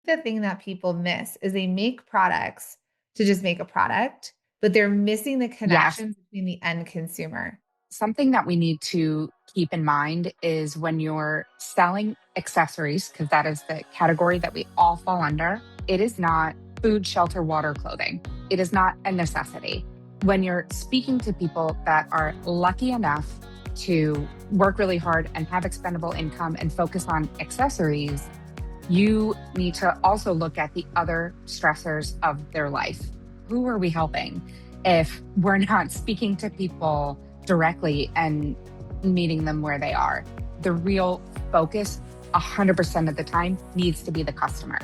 The thing that people miss is they make products to just make a product, but they're missing the Yes. connections between the end consumer. Something that we need to keep in mind is when you're selling accessories, because that is the category that we all fall under, it is not food, shelter, water, clothing. It is not a necessity. When you're speaking to people that are lucky enough to work really hard and have expendable income and focus on accessories, you need to also look at the other stressors of their life. Who are we helping if we're not speaking to people directly and meeting them where they are? The real focus 100% of the time needs to be the customer.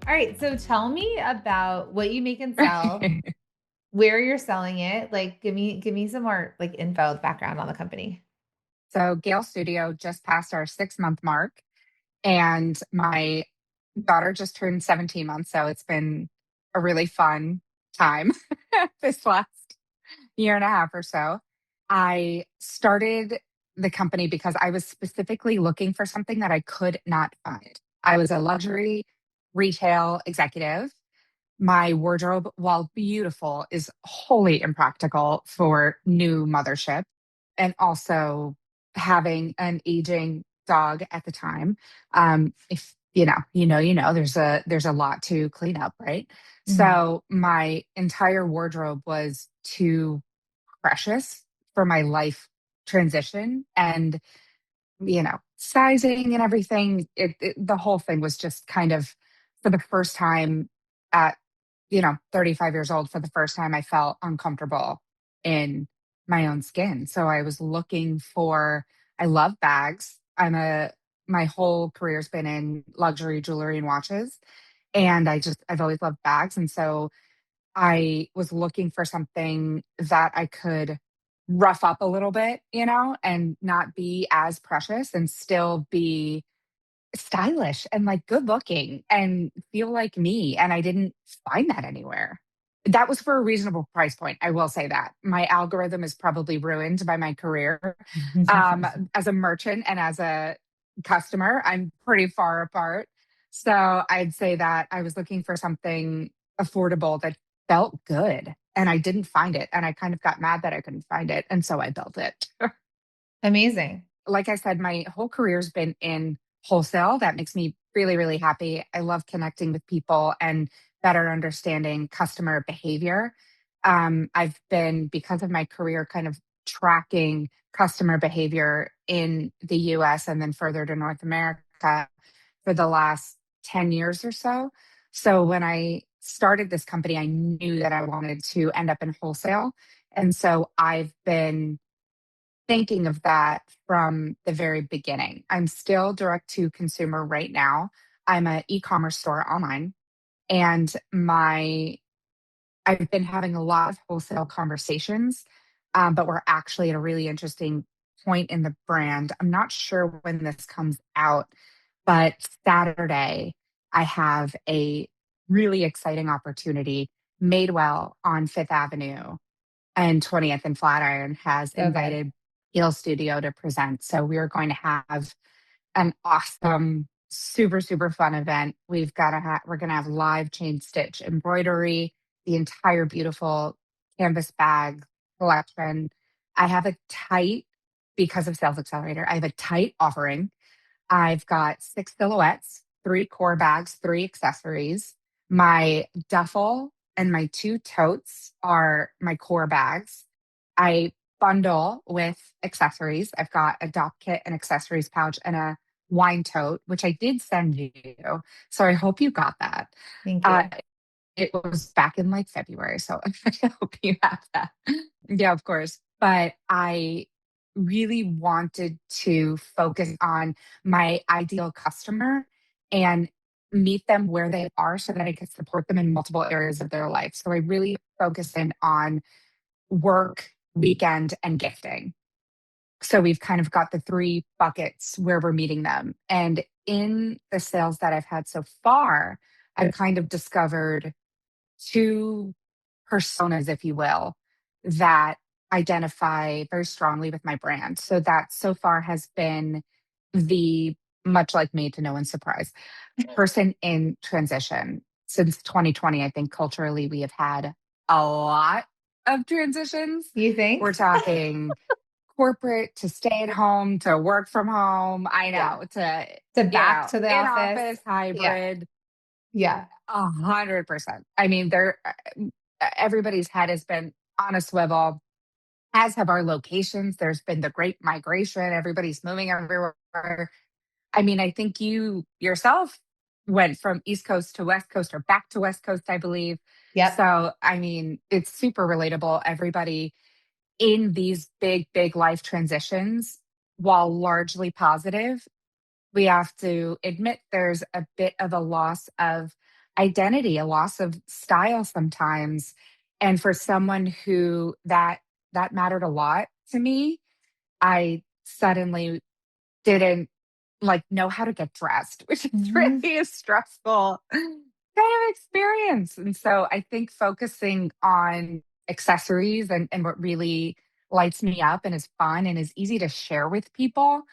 All right, so tell me about what you make and sell, where you're selling it. Like, give me some more like info, background on the company. So Gale Studio just passed our 6-month mark, and my daughter just turned 17 months. So it's been a really fun time this last year and a half or so. I started the company because I was specifically looking for something that I could not find. I was a luxury retail executive. My wardrobe, while beautiful, is wholly impractical for new mothership. And also having an aging dog at the time. If there's a lot to clean up, right? Mhm. So my entire wardrobe was too precious for my life transition. And sizing and everything, the whole thing was just kind of, for the first time at 35 years old, for the first time I felt uncomfortable in my own skin. So I was looking for, I love bags. My whole career's been in luxury jewelry and watches. And I've always loved bags. And so I was looking for something that I could rough up a little bit, and not be as precious and still be stylish and like good looking and feel like me. And I didn't find that anywhere. That was for a reasonable price point. I will say that my algorithm is probably ruined by my career. As a merchant and as a customer, I'm pretty far apart. So I'd say that I was looking for something affordable that felt good, and I didn't find it. And I kind of got mad that I couldn't find it. And so I built it. Amazing. Like I said, my whole career's been in wholesale. That makes me really, really happy. I love connecting with people and better understanding customer behavior. I've been, because of my career, kind of tracking customer behavior in the US and then further to North America for the last 10 years or so. So when I started this company, I knew that I wanted to end up in wholesale. And so I've been thinking of that from the very beginning. I'm still direct to consumer right now. I'm an e-commerce store online, and my I've been having a lot of wholesale conversations, but we're actually at a really interesting point in the brand. I'm not sure when this comes out, but Saturday I have a really exciting opportunity. Madewell on Fifth Avenue and 20th and Flatiron has So good. invited Gale Studio to present. So we're going to have an awesome, super, super fun event. We're going to have live chain stitch embroidery, the entire beautiful canvas bag collection. I have a tight, because of Sales Accelerator, I have a tight offering. I've got 6 silhouettes, 3 core bags, 3 accessories. My duffel and my 2 totes are my core bags. I bundle with accessories. I've got a dock kit, an accessories pouch, and a wine tote, which I did send you. So I hope you got that. Thank Uh, you. it was back in like February. So I hope you have that. Yeah, of course. But I really wanted to focus on my ideal customer and meet them where they are so that I could support them in multiple areas of their life. So I really focus in on work, weekend, and gifting. So we've kind of got the 3 buckets where we're meeting them. And in the sales that I've had so far, I've kind of discovered two personas, if you will, that identify very strongly with my brand. So that so far has been the much like made to no one's surprise person in transition. Since 2020, I think culturally we have had a lot of transitions. You We're think? talking corporate to stay at home to work from home. I Yeah. know to, To back to the in office. office, Yeah. hybrid, Yeah. 100%. I mean, everybody's head has been on a swivel, as have our locations. There's been the great migration. Everybody's moving everywhere. I mean, I think you yourself went from East Coast to West Coast or back to West Coast, I believe. Yep. So, I mean, it's super relatable. Everybody in these big, big life transitions, while largely positive, we have to admit there's a bit of a loss of identity, a loss of style sometimes. And for someone who that mattered a lot to me, I suddenly didn't like know how to get dressed, which is Hmm. really a stressful kind of experience. And so I think focusing on accessories and what really lights me up and is fun and is easy to share with people,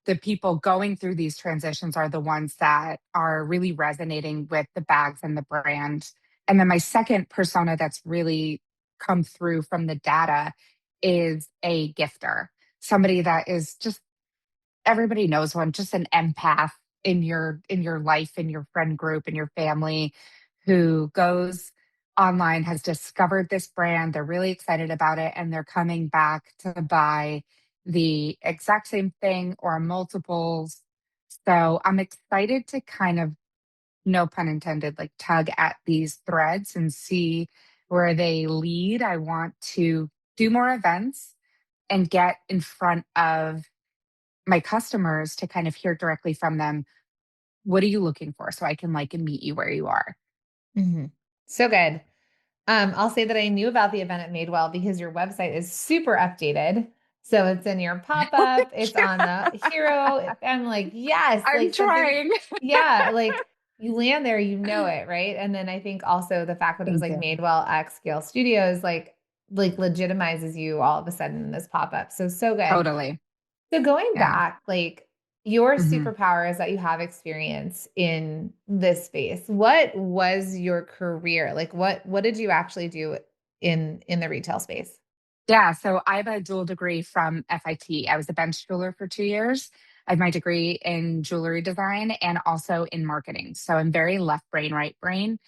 the people going through these transitions are the ones that are really resonating with the bags and the brand. And then my second persona that's really come through from the data is a gifter, somebody that is just, everybody knows one, just an empath in your life, in your friend group, in your family, who goes online, has discovered this brand, they're really excited about it, and they're coming back to buy the exact same thing or multiples. So I'm excited to kind of, no pun intended, like tug at these threads and see where they lead. I want to do more events and get in front of my customers to kind of hear directly from them, what are you looking for? So I can like meet you where you are. Hmm. So good. I'll say that I knew about the event at Madewell because your website is super updated. So it's in your pop-up, it's on the hero. I'm like, yes, I'm like something, trying. yeah, like you land there, you know it, right? And then I think also the fact that it was Thank like you. Madewell X Gale Studios, like legitimizes you all of a sudden in this pop-up. So so good. Totally. So going Yeah. back, like your Hmm. superpower is that you have experience in this space. What was your career? Like what did you actually do in the retail space? Yeah. So I have a dual degree from FIT. I was a bench jeweler for 2 years. I have my degree in jewelry design and also in marketing. So I'm very left brain, right brain.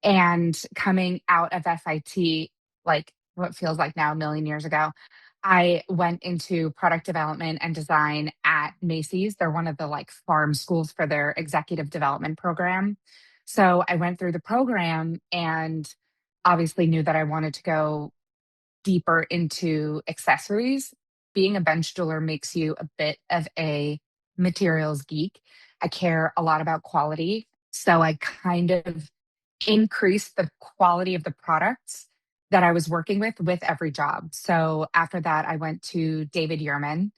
And coming out of FIT, like what feels like now a million years ago, I went into product development and design at Macy's. They're one of the like farm schools for their executive development program. So I went through the program and obviously knew that I wanted to go deeper into accessories. Being a bench jeweler makes you a bit of a materials geek. I care a lot about quality. So I kind of increased the quality of the products that I was working with every job. So after that, I went to David Yurman,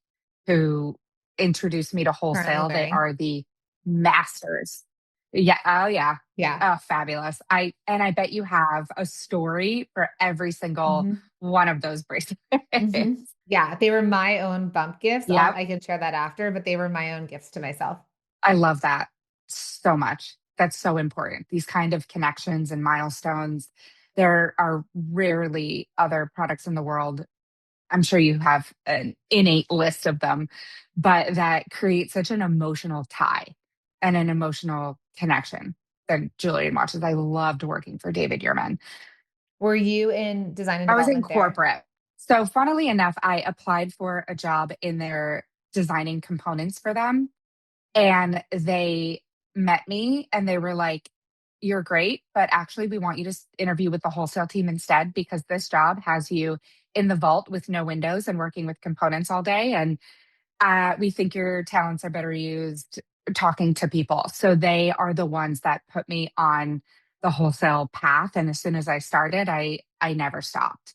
who introduced me to Currently wholesale. They wearing? are the masters. Yeah. Oh, yeah. Yeah. Oh, fabulous. I bet you have a story for every single Hmm. one of those bracelets. Hmm. Yeah, they were my own bump gifts. Yep. I can share that after, but they were my own gifts to myself. I love that so much. That's so important. These kind of connections and milestones. There are rarely other products in the world. I'm sure you have an innate list of them, but that create such an emotional tie and an emotional connection than jewelry and watches. I loved working for David Yurman. Were you in design and I was in development there? corporate. So, funnily enough, I applied for a job in their designing components for them. And they met me and they were like, you're great, but actually, we want you to interview with the wholesale team instead because this job has you in the vault with no windows and working with components all day. And we think your talents are better used talking to people. So they are the ones that put me on the wholesale path. And as soon as I started, I never stopped.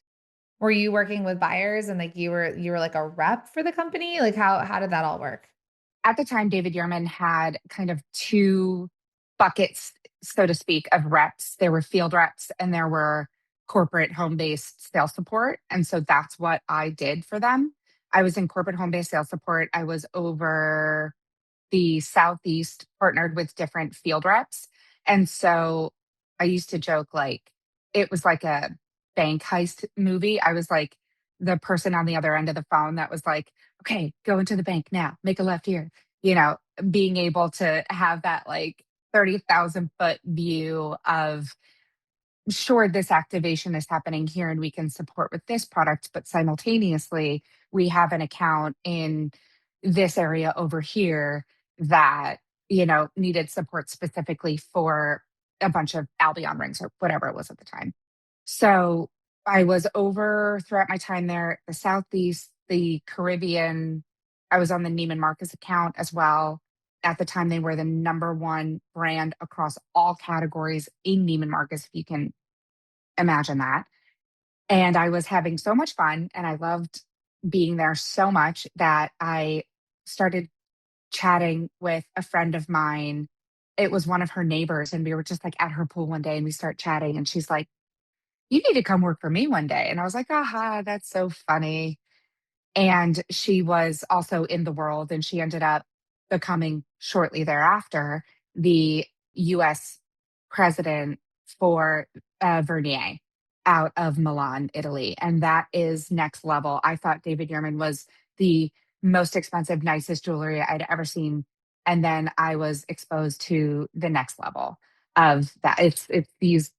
Were you working with buyers and like you were like a rep for the company? Like how did that all work? At the time, David Yurman had kind of two buckets so to speak, of reps. There were field reps and there were corporate home based sales support. And so that's what I did for them. I was in corporate home based sales support. I was over the Southeast, partnered with different field reps. And so I used to joke like it was like a bank heist movie. I was like the person on the other end of the phone that was like, okay, go into the bank now, make a left here, you know, being able to have that like 30,000 foot view of, sure, this activation is happening here and we can support with this product, but simultaneously we have an account in this area over here that, you know, needed support specifically for a bunch of Albion rings or whatever it was at the time. So I was over throughout my time there, the Southeast, the Caribbean. I was on the Neiman Marcus account as well. At the time, they were the number one brand across all categories in Neiman Marcus, if you can imagine that. And I was having so much fun and I loved being there so much that I started chatting with a friend of mine. It was one of her neighbors, and we were just like at her pool one day and we start chatting. And she's like, you need to come work for me one day. And I was like, aha, that's so funny. And she was also in the world, and she ended up becoming shortly thereafter the US president for Vernier out of Milan, Italy. And that is next level. I thought David Yurman was the most expensive, nicest jewelry I'd ever seen. And then I was exposed to the next level of that. It's these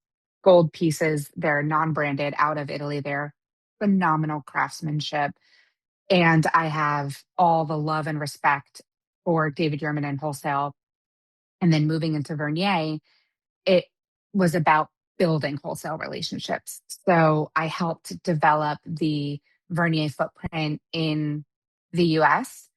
gold pieces. They're non-branded out of Italy. They're phenomenal craftsmanship. And I have all the love and respect for David Yurman and wholesale. And then moving into Vernier, it was about building wholesale relationships. So I helped develop the Vernier footprint in the US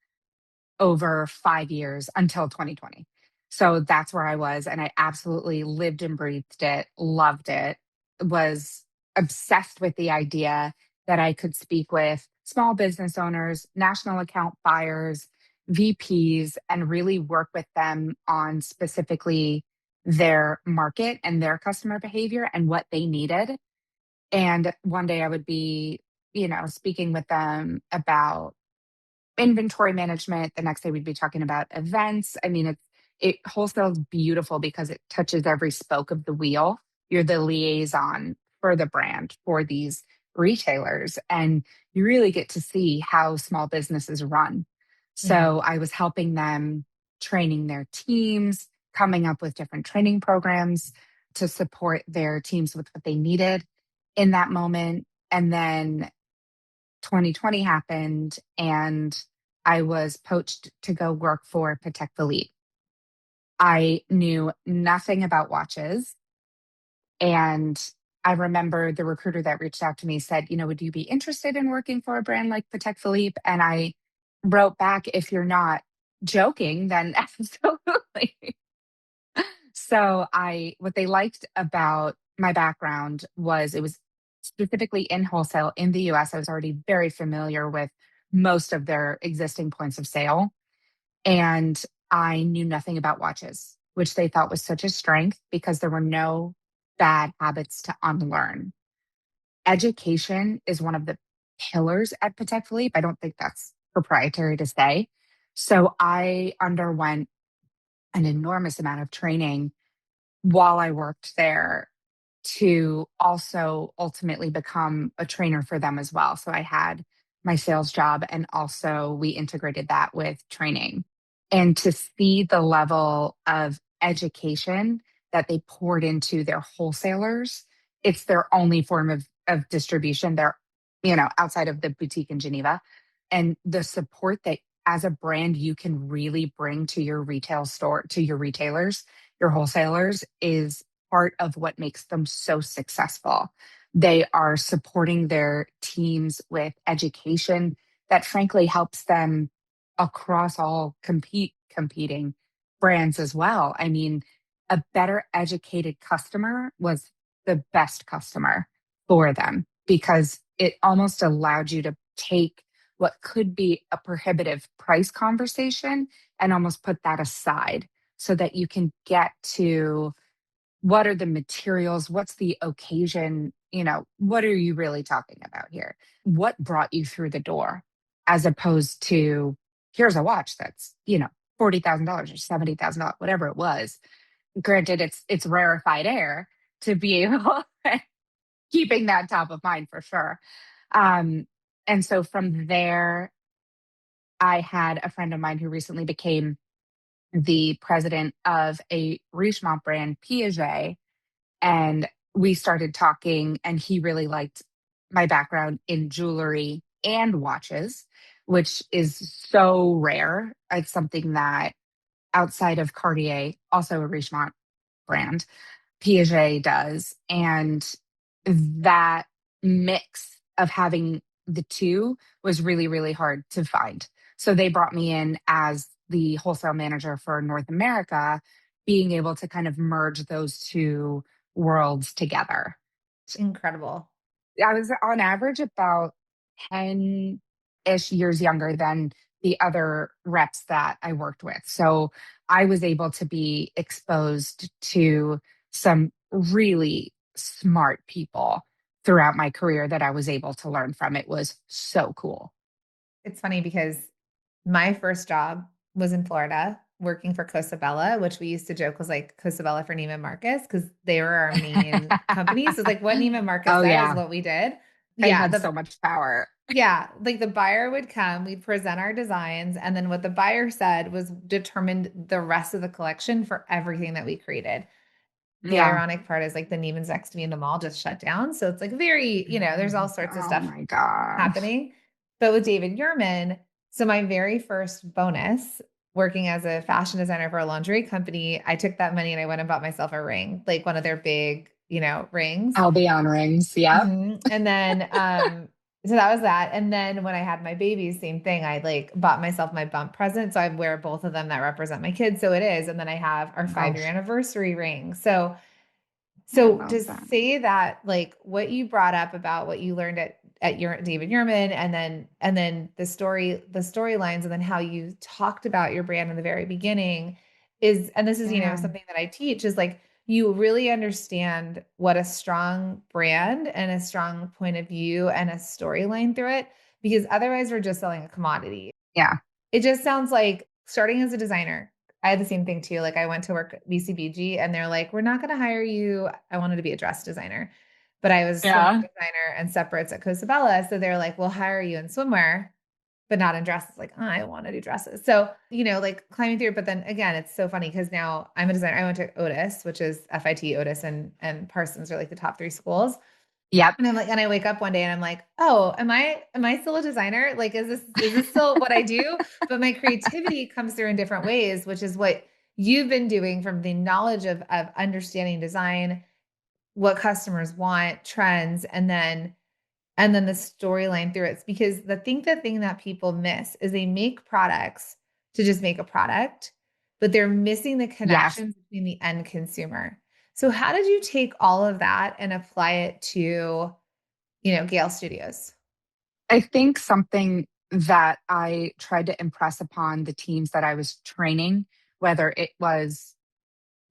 over 5 years until 2020. So that's where I was. And I absolutely lived and breathed it, loved it, was obsessed with the idea that I could speak with small business owners, national account buyers, VPs, and really work with them on specifically their market and their customer behavior and what they needed. And one day I would be, you know, speaking with them about inventory management. The next day we'd be talking about events. I mean, it wholesale is beautiful because it touches every spoke of the wheel. You're the liaison for the brand for these retailers, and you really get to see how small businesses run. Mhm. So I was helping them, training their teams, coming up with different training programs to support their teams with what they needed in that moment. And then 2020 happened and I was poached to go work for Patek Philippe. I knew nothing about watches. And I remember the recruiter that reached out to me said, you know, would you be interested in working for a brand like Patek Philippe? And I wrote back, if you're not joking, then absolutely. So what they liked about my background was it was specifically in wholesale in the US. I was already very familiar with most of their existing points of sale. And I knew nothing about watches, which they thought was such a strength because there were no bad habits to unlearn. Education is one of the pillars at Patek Philippe. I don't think that's proprietary to say. So I underwent an enormous amount of training while I worked there to also ultimately become a trainer for them as well. So I had my sales job and also we integrated that with training. And to see the level of education that they poured into their wholesalers, it's their only form of distribution. They're, you know, outside of the boutique in Geneva. And the support that as a brand you can really bring to your retail store, to your retailers, your wholesalers is part of what makes them so successful. They are supporting their teams with education that frankly helps them across all competing brands as well. I mean, a better educated customer was the best customer for them because it almost allowed you to take what could be a prohibitive price conversation and almost put that aside so that you can get to what are the materials? What's the occasion? What are you really talking about here? What brought you through the door as opposed to here's a watch that's, $40,000 or $70,000, whatever it was. Granted, it's rarefied air to be able keeping that top of mind for sure. Um, and so from there, I had a friend of mine who recently became the president of a Richemont brand, Piaget, and we started talking, and he really liked my background in jewelry and watches, which is so rare. It's something that outside of Cartier, also a Richemont brand, Piaget does. And that mix of having the two was really, really hard to find. So they brought me in as the wholesale manager for North America, being able to kind of merge those two worlds together. Incredible. I was on average about 10-ish years younger than the other reps that I worked with. So I was able to be exposed to some really smart people throughout my career that I was able to learn from. It was so cool. It's funny because my first job was in Florida working for Cosabella, which we used to joke was like Cosabella for Neiman Marcus because they were our main company. So it's like what Neiman Marcus Oh, said is yeah. what we did. They Yeah, had so much power. like the buyer would come, we'd present our designs, and then what the buyer said was determined the rest of the collection for everything that we created. The Yeah. ironic part is like the Neiman's next to me in the mall just shut down. So it's like very, there's all sorts of Oh stuff my God. happening. But with David Yurman, so my very first bonus working as a fashion designer for a lingerie company, I took that money and I went and bought myself a ring, like one of their big, rings. I'll be on rings. Yep. And then, so that was that. And then when I had my babies, same thing. I like bought myself my bump present. So I wear both of them that represent my kids. So it is. And then I have our Oh, 5-year anniversary ring. So I so love to that. say that, like what you brought up about what you learned at your David Yurman, and then the storylines, and then how you talked about your brand in the very beginning is, and this is Yeah. something that I teach is like you really understand what a strong brand and a strong point of view and a storyline through it, because otherwise we're just selling a commodity. Yeah. It just sounds like starting as a designer. I had the same thing too. Like I went to work at BCBG and they're like, we're not going to hire you. I wanted to be a dress designer, but I was a swimwear Yeah. designer and separates at Cosabella. So they're like, we'll hire you in swimwear, but not in dresses. Like, oh, I want to do dresses. So, like climbing through. But then again, it's so funny because now I'm a designer. I went to Otis, which is FIT, Otis, and Parsons are like the top 3 schools. Yep. And I'm like, and I wake up one day and I'm like, oh, am I still a designer? Like, is this still what I do? But my creativity comes through in different ways, which is what you've been doing from the knowledge of understanding design, what customers want, trends, and then the storyline through it. It's because the thing that people miss is they make products to just make a product, but they're missing the Yes. connections between the end consumer. So how did you take all of that and apply it to Gale Studios? I think something that I tried to impress upon the teams that I was training, whether it was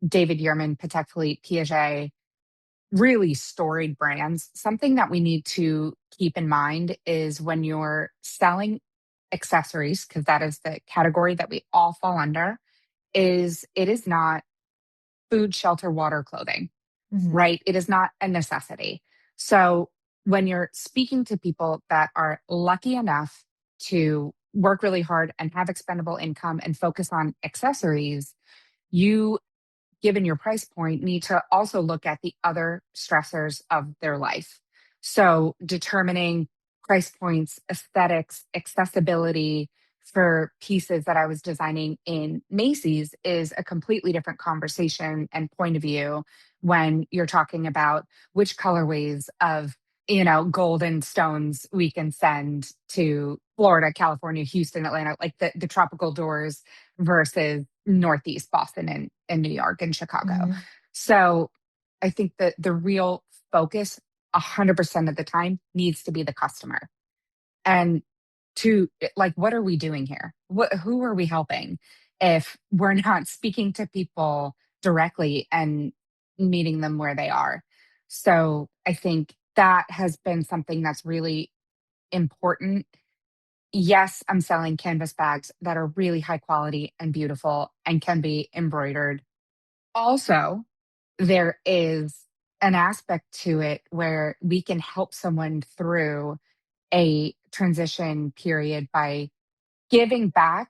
David Yurman, Patek Philippe, Piaget, really storied brands, something that we need to keep in mind is when you're selling accessories, because that is the category that we all fall under, is it is not food, shelter, water, clothing, Mhm. right? It is not a necessity. So when you're speaking to people that are lucky enough to work really hard and have expendable income and focus on accessories, you, given your price point, need to also look at the other stressors of their life. So determining price points, aesthetics, accessibility for pieces that I was designing in Macy's is a completely different conversation and point of view when you're talking about which colorways of golden stones we can send to Florida, California, Houston, Atlanta, like the tropical doors versus Northeast Boston and New York and Chicago. Mhm. So I think that the real focus 100% of the time needs to be the customer. And to like, what are we doing here? Who are we helping if we're not speaking to people directly and meeting them where they are. So I think that has been something that's really important. Yes, I'm selling canvas bags that are really high quality and beautiful and can be embroidered. Also, there is an aspect to it where we can help someone through a transition period by giving back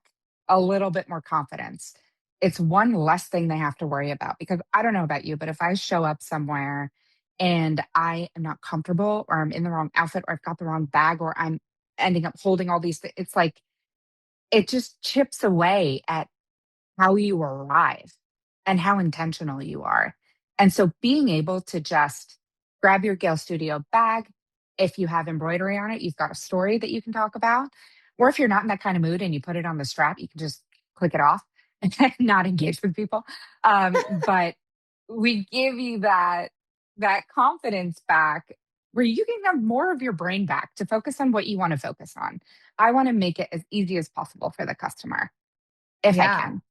a little bit more confidence. It's one less thing they have to worry about because I don't know about you, but if I show up somewhere and I am not comfortable or I'm in the wrong outfit or I've got the wrong bag or I'm ending up holding all these it's like it just chips away at how you arrive and how intentional you are. And so being able to just grab your Gale Studio bag, if you have embroidery on it, you've got a story that you can talk about. Or if you're not in that kind of mood and you put it on the strap, you can just click it off and not engage with people. But we give you that confidence back where you can have more of your brain back to focus on what you want to focus on. I want to make it as easy as possible for the customer if I Yeah. can.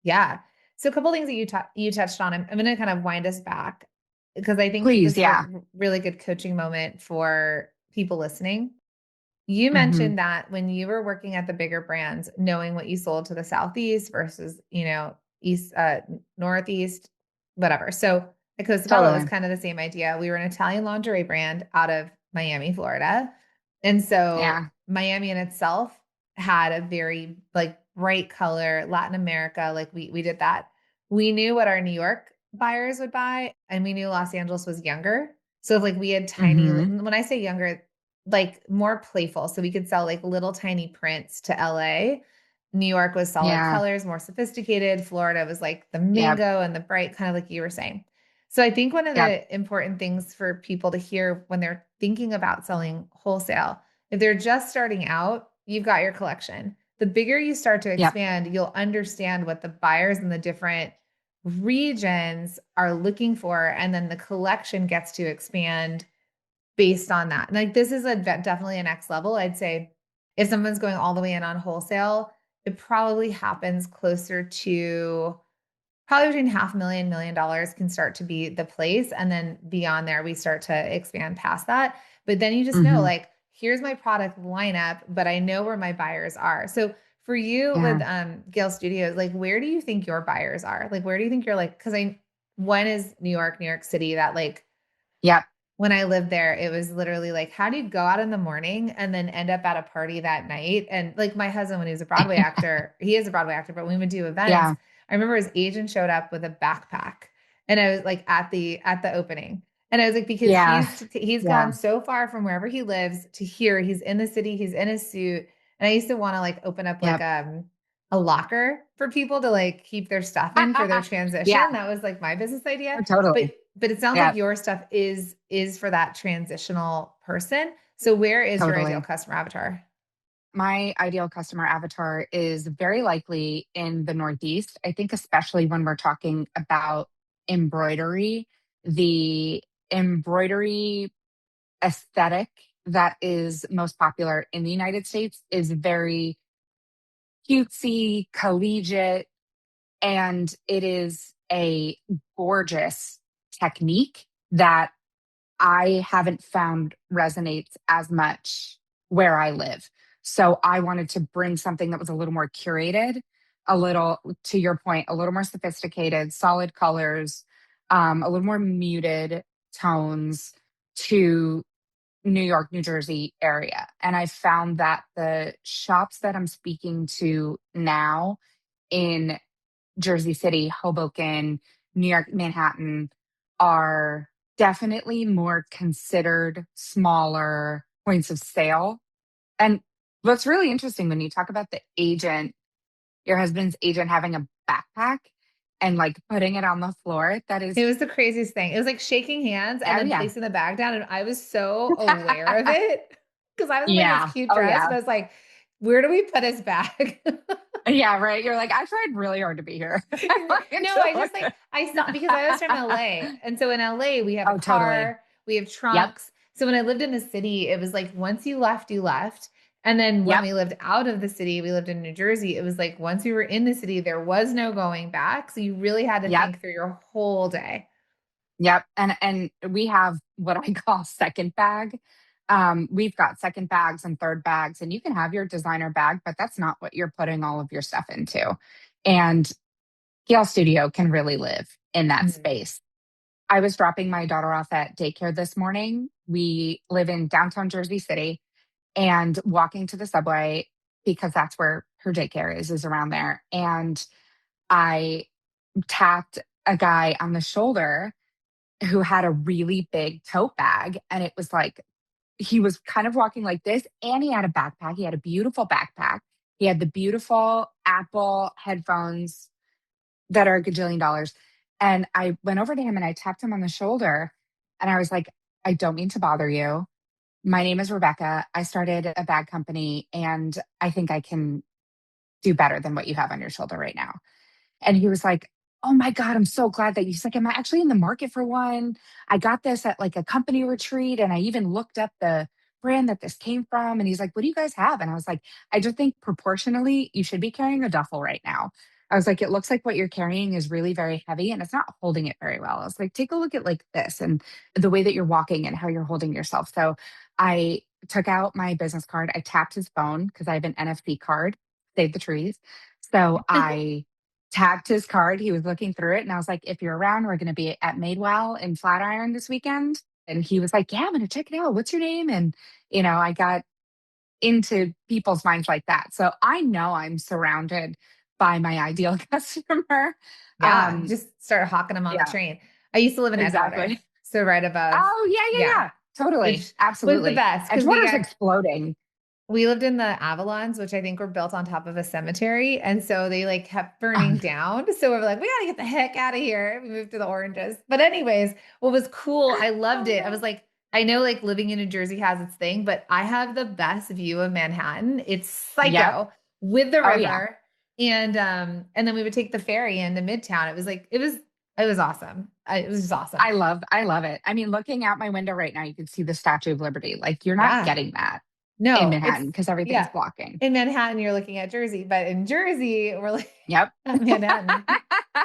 Yeah. So a couple things that you touched on. I'm going to kind of wind us back because I think Please, this is a yeah. really good coaching moment for people listening. You Mhm. mentioned that when you were working at the bigger brands, knowing what you sold to the Southeast versus, East, Northeast, whatever. So at Cosabella, it was Totally. kind of the same idea. We were an Italian lingerie brand out of Miami, Florida. And so Yeah. Miami in itself had a very like bright color, Latin America, like we did that. We knew what our New York buyers would buy, and we knew Los Angeles was younger. So if like we had tiny, Mhm. when I say younger, like more playful. So we could sell like little tiny prints to LA. New York was solid Yeah. colors, more sophisticated. Florida was like the Yep. mango and the bright, kind of like you were saying. So I think one of Yep. the important things for people to hear when they're thinking about selling wholesale, if they're just starting out, you've got your collection. The bigger you start to Yep. expand, you'll understand what the buyers in the different regions are looking for. And then the collection gets to expand based on that. And like this is definitely a next level. I'd say if someone's going all the way in on wholesale, it probably happens closer to probably between half a million, $1 million can start to be the place. And then beyond there, we start to expand past that. But then you just know, Mhm. like, here's my product lineup, but I know where my buyers are. So for you with Yeah. Gale Studios, like, where do you think your buyers are? Like, where do you think you're like, because one is New York City, that like Yep. when I lived there, it was literally like, how do you go out in the morning and then end up at a party that night? And like my husband, when he was a Broadway actor, he is a Broadway actor, but when we would do events, Yeah. I remember his agent showed up with a backpack, and I was like at the opening. And I was like, because Yeah. he's Yeah. gone so far from wherever he lives to here. He's in the city, he's in a suit. And I used to want to like open up like Yep. a locker for people to like keep their stuff in for their Yeah. transition. That was like my business idea. Oh, totally. But it sounds like Yep. your stuff is for that transitional person. So where is your ideal Totally. customer avatar? My ideal customer avatar is very likely in the Northeast. I think, especially when we're talking about embroidery, the embroidery aesthetic that is most popular in the United States is very cutesy, collegiate, and it is a gorgeous technique that I haven't found resonates as much where I live. So I wanted to bring something that was a little more curated, a little, to your point, a little more sophisticated, solid colors, a little more muted tones to New York, New Jersey area. And I found that the shops that I'm speaking to now in Jersey City, Hoboken, New York, Manhattan are definitely more considered smaller points of sale. And what's really interesting when you talk about the agent, your husband's agent having a backpack and like putting it on the floor, that is, It was the craziest thing. It was like shaking hands and oh, then yeah. placing the bag down. And I was so aware of it because I was wearing this Yeah. cute Oh, dress, yeah. but I was like, where do we put his bag? Yeah. Right. You're like, I tried really hard to be here. I wanted No, to I just like I saw because I was from LA. And so in LA, we have a Oh, totally. car, we have Yep. trunks. So when I lived in the city, it was like once you left, you left. And then when Yep. we lived out of the city, we lived in New Jersey, it was like once we were in the city, there was no going back. So you really had to Yep. think through your whole day. Yep. And we have what I call second bag. We've got second bags and third bags, and you can have your designer bag, but that's not what you're putting all of your stuff into. And Gale Studio can really live in that Mhm. space. I was dropping my daughter off at daycare this morning. We live in downtown Jersey City, and walking to the subway because that's where her daycare is around there. And I tapped a guy on the shoulder who had a really big tote bag. And it was like, he was kind of walking like this, and he had a backpack. He had a beautiful backpack. He had the beautiful Apple headphones that are a gajillion dollars. And I went over to him and I tapped him on the shoulder and I was like, I don't mean to bother you. My name is Rebecca. I started a bag company and I think I can do better than what you have on your shoulder right now. And he was like, oh my God, I'm so glad that he's like, I'm actually in the market for one. I got this at like a company retreat. And I even looked up the brand that this came from. And he's like, what do you guys have? And I was like, I just think proportionally, you should be carrying a duffel right now. I was like, it looks like what you're carrying is really very heavy and it's not holding it very well. I was like, take a look at like this and the way that you're walking and how you're holding yourself. So I took out my business card. I tapped his phone because I have an NFC card, save the trees. So I tapped his card. He was looking through it. And I was like, if you're around, we're going to be at Madewell in Flatiron this weekend. And he was like, yeah, I'm going to check it out. What's your name? And, I got into people's minds like that. So I know I'm surrounded by my ideal customer. Yeah, Um, just start hawking them on the yeah, train. I used to live in Edgewater, exactly. so right above, Oh, yeah, yeah, yeah, yeah. Totally. which was the Absolutely. best because Edgewater's exploding. we lived in the Avalons, which I think were built on top of a cemetery. And so they like kept burning Um, down. So we were like, we got to get the heck out of here. We moved to the oranges. But, anyways, what was cool, I loved oh, it. I was no. like, I know like living in New Jersey has its thing, but I have the best view of Manhattan. It's Yep. psycho with the Oh, yeah. river. And then we would take the ferry into Midtown. It was like, it was awesome. It was just awesome. I love it. I mean, looking out my window right now, you can see the Statue of Liberty. Like, you're not Yeah. getting that in No, it's Manhattan because everything's yeah. blocking. In Manhattan, you're looking at Jersey, but in Jersey, we're looking Yep. at Manhattan.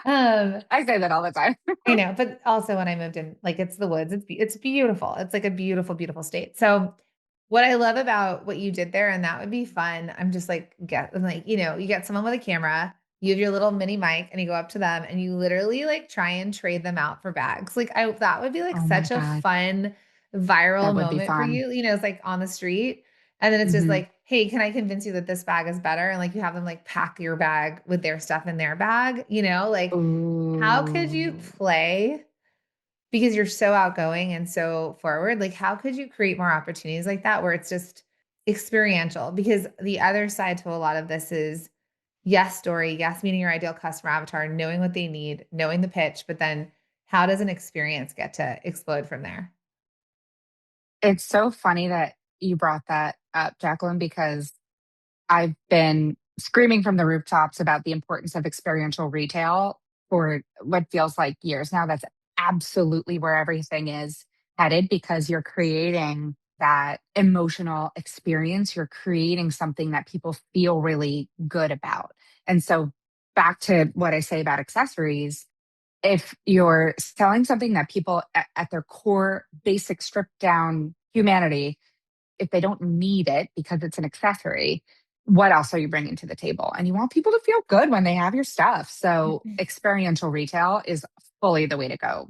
Um, I say that all the time. I know, but also when I moved in, like it's the woods, it's beautiful. It's like a beautiful, beautiful state. So what I love about what you did there, and that would be fun. I'm just like I'm like, you get someone with a camera, you have your little mini mic, and you go up to them and you literally like try and trade them out for bags. Like that would be like Oh my such a God. fun That viral would be moment for fun. you. It's like on the street. And then it's just Hmm. like, hey, can I convince you that this bag is better? And like you have them like pack your bag with their stuff in their bag, like how could you Ooh. play because you're so outgoing and so forward? Like, how could you create more opportunities like that where it's just experiential? Because the other side to a lot of this is yes, story, yes, meeting your ideal customer avatar, knowing what they need, knowing the pitch, but then how does an experience get to explode from there? It's so funny that you brought that up, Jacqueline, because I've been screaming from the rooftops about the importance of experiential retail for what feels like years now. That's absolutely where everything is headed because you're creating that emotional experience. You're creating something that people feel really good about. And so, back to what I say about accessories, if you're selling something that people at their core, basic, stripped down humanity, if they don't need it because it's an accessory, what else are you bringing to the table? And you want people to feel good when they have your stuff. So experiential retail is fully the way to go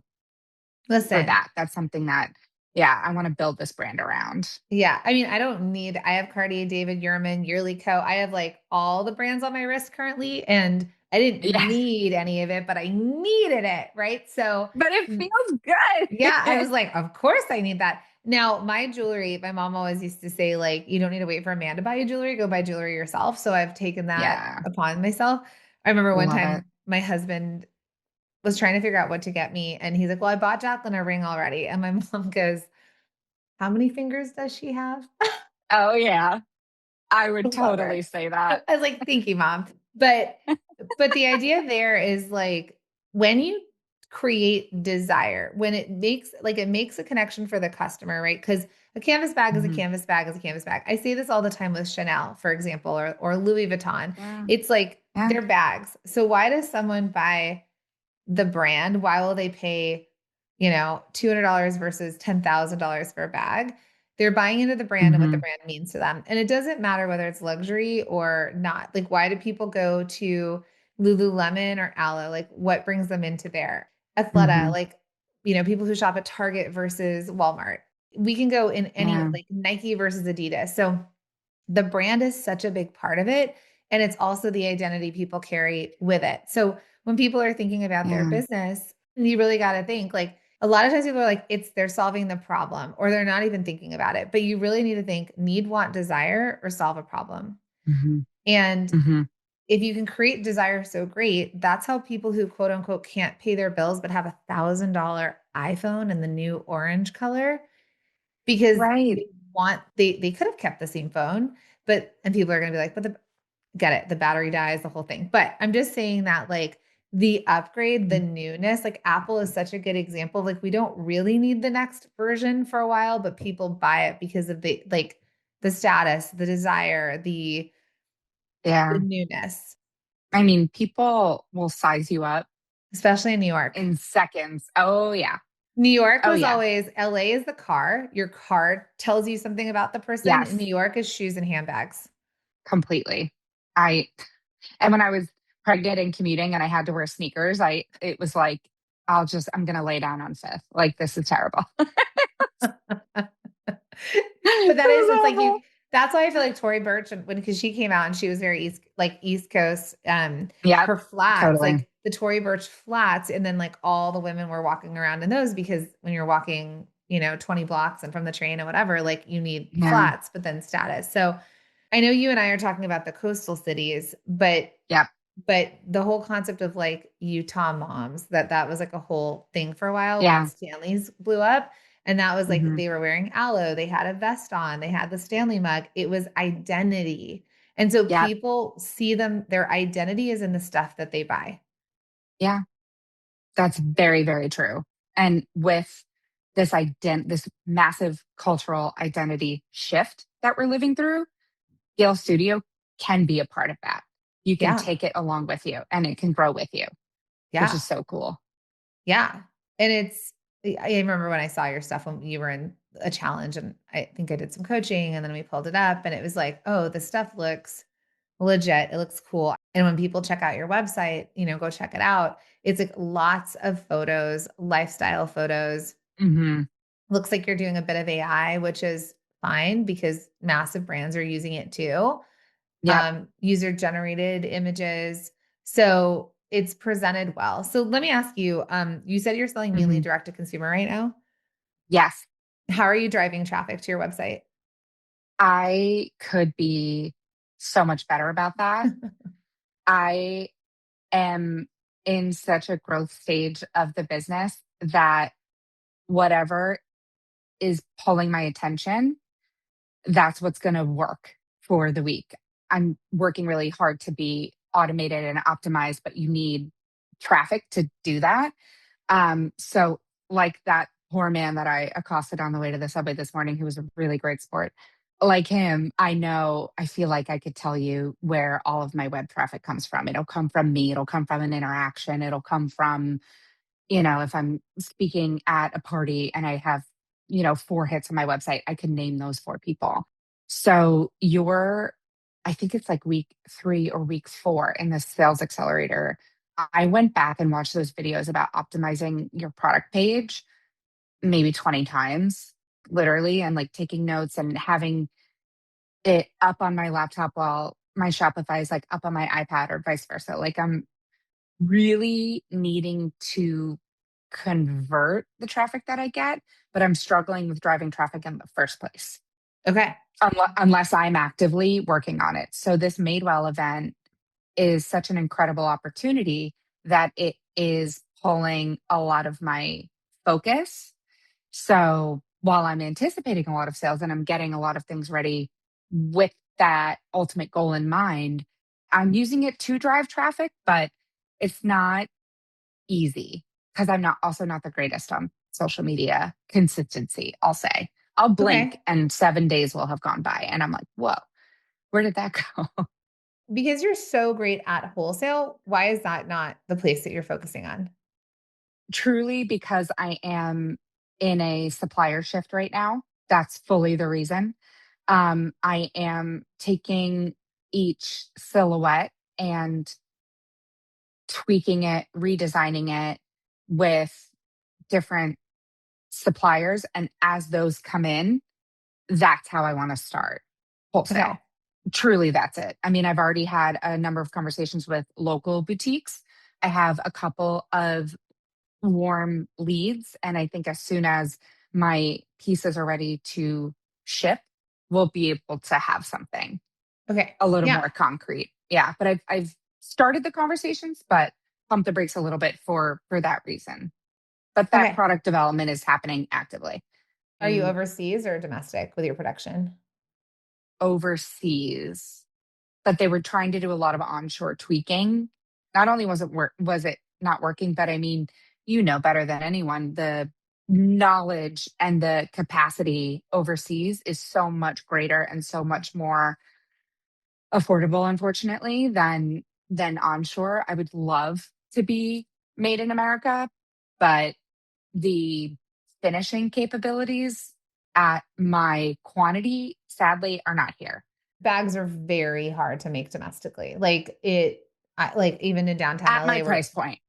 for Listen, that. That's something that, yeah, I want to build this brand around. yeah, I mean, I have Cartier, David Yurman, Yearly Co. I have like all the brands on my wrist currently, and I didn't Yeah, need any of it, but I needed it, right? So, but it mm, feels yeah, I good. was like, of course I need that. Now, my jewelry, my mom always used to say, like, you don't need to wait for a man to buy you jewelry, go buy jewelry yourself. So I've taken that Yeah, upon myself. I remember one love it. time my husband was trying to figure out what to get me, and he's like, well, I bought Jacqueline a ring already. And my mom goes, how many fingers does she have? Oh, yeah, I I would love her. totally say I that. was like, thank you, mom. But the idea there is like when you create desire, when it makes a connection for the customer, right? Because a canvas bag is a Mhm. canvas bag is a canvas bag. I say this all the time with Chanel, for example, or Louis Vuitton. Yeah, It's like yeah. they're bags. So why does someone buy the brand? Why will they pay, $200 versus $10,000 for a bag. They're buying into the brand and what the Hmm. brand means to them. And it doesn't matter whether it's luxury or not. Like, why do people go to Lululemon or Aloe? Like, what brings them into there? Athleta, Hmm. like, people who shop at Target versus Walmart. We can go in any, Yeah. like Nike versus Adidas. So the brand is such a big part of it. And it's also the identity people carry with it. So when people are thinking about their Yeah. business, you really got to think like a lot of times people are like, they're solving the problem or they're not even thinking about it. But you really need to think need, want, desire, or solve a problem. Hmm. And Hmm. if you can create desire so great, that's how people who quote unquote can't pay their bills but have $1,000 iPhone in the new orange color because Right. they could have kept the same phone, but and people are going to be like, but get it, the battery dies, the whole thing. But I'm just saying that like the upgrade, the newness, like Apple is such a good example. Like we don't really need the next version for a while, but people buy it because of the status, the desire, the Yeah. newness, I mean, people will size you up especially in New York. in seconds. Oh, yeah. New York Oh, was yeah. always LA is the car. Your car tells you something about the person. In New Yes, York is shoes and handbags. completely. I, and when I was pregnant and commuting and I had to wear sneakers, it was like, I'm going to lay down on Fifth. Like, this is terrible. But that It is, was it's like awful. that's why I feel like Tory Burch, and because she came out and she was very East Coast, Yep, her flats, totally. like the Tory Burch flats, and then like all the women were walking around in those because when you're walking, 20 blocks and from the train or whatever, like you need Yeah. flats, but then status. So I know you and I are talking about the coastal cities, but Yep. the whole concept of like Utah moms, that was like a whole thing for a while when Yeah. Stanley's blew up. And that was like Hmm. they were wearing aloe, they had a vest on, they had the Stanley mug. It was identity. And so Yep. people see them, their identity is in the stuff that they buy. Yeah. That's very, very true. And with this massive cultural identity shift that we're living through, Gale Studio can be a part of that. You can Yeah. take it along with you and it can grow with you, which Yeah. is so cool. Yeah. And I remember when I saw your stuff when you were in a challenge and I think I did some coaching and then we pulled it up and it was like, oh, this stuff looks legit. It looks cool. And when people check out your website, go check it out. It's like lots of photos, lifestyle photos. Hmm. Looks like you're doing a bit of AI, which is fine because massive brands are using it too. Yep. User generated images. So it's presented well. So let me ask you, you said you're selling mainly Hmm. direct to consumer right now. Yes. How are you driving traffic to your website? I could be so much better about that. I am in such a growth stage of the business that whatever is pulling my attention, that's what's going to work for the week. I'm working really hard to be automated and optimized, but you need traffic to do that. So like that poor man that I accosted on the way to the subway this morning, who was a really great sport. Like him, I feel like I could tell you where all of my web traffic comes from. It'll come from me. It'll come from an interaction. It'll come from, if I'm speaking at a party and I have, four hits on my website, I can name those four people. So I think it's like week 3 or week 4 in the sales accelerator. I went back and watched those videos about optimizing your product page maybe 20 times, literally, and like taking notes and having it up on my laptop while my Shopify is like up on my iPad or vice versa. Like I'm really needing to convert the traffic that I get, but I'm struggling with driving traffic in the first place, Okay. unless I'm actively working on it. So this Madewell event is such an incredible opportunity that it is pulling a lot of my focus. So while I'm anticipating a lot of sales and I'm getting a lot of things ready with that ultimate goal in mind, I'm using it to drive traffic, but it's not easy because I'm not the greatest on social media consistency, I'll say. I'll blink Okay. and 7 days will have gone by and I'm like, whoa, where did that go? Because you're so great at wholesale, why is that not the place that you're focusing on? truly because I am in a supplier shift right now. That's fully the reason. I am taking each silhouette and tweaking it, redesigning it with different suppliers. And as those come in, that's how I want to start Okay. wholesale. Truly, that's it. I mean, I've already had a number of conversations with local boutiques. I have a couple of warm leads. And I think as soon as my pieces are ready to ship, we'll be able to have something Okay. a little Yeah. more concrete. Yeah. But I've started the conversations, but pump the brakes a little bit for that reason. But that Okay. product development is happening actively. Are you And overseas or domestic with your production? overseas, but they were trying to do a lot of onshore tweaking. Not only was it not working, but I mean, you know better than anyone, the knowledge and the capacity overseas is so much greater and so much more affordable, unfortunately, than onshore. I would love to be made in America, but the finishing capabilities at my quantity sadly are not here. Bags are very hard to make domestically. Like even in downtown At my LA price where, point.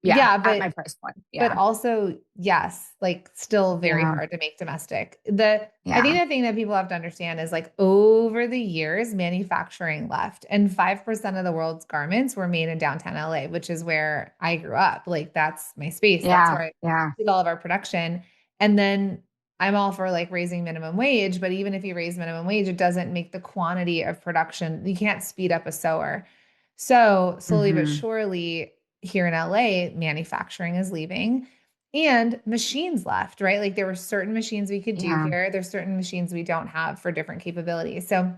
Yeah, yeah, at my price point. but Yeah. also, yes, like still very Yeah. hard to make domestic. I Yeah. think the thing that people have to understand is like over the years, manufacturing left, and 5% of the world's garments were made in downtown LA, which is where I grew up. Like that's my space. That's Yeah. where I Yeah. did all of our production. And then I'm all for like raising minimum wage, but even if you raise minimum wage, it doesn't make the quantity of production. You can't speed up a sewer. So slowly but Mhm. surely, here in LA, manufacturing is leaving and machines left, right? Like there were certain machines we could do Yeah. here. There's certain machines we don't have for different capabilities. So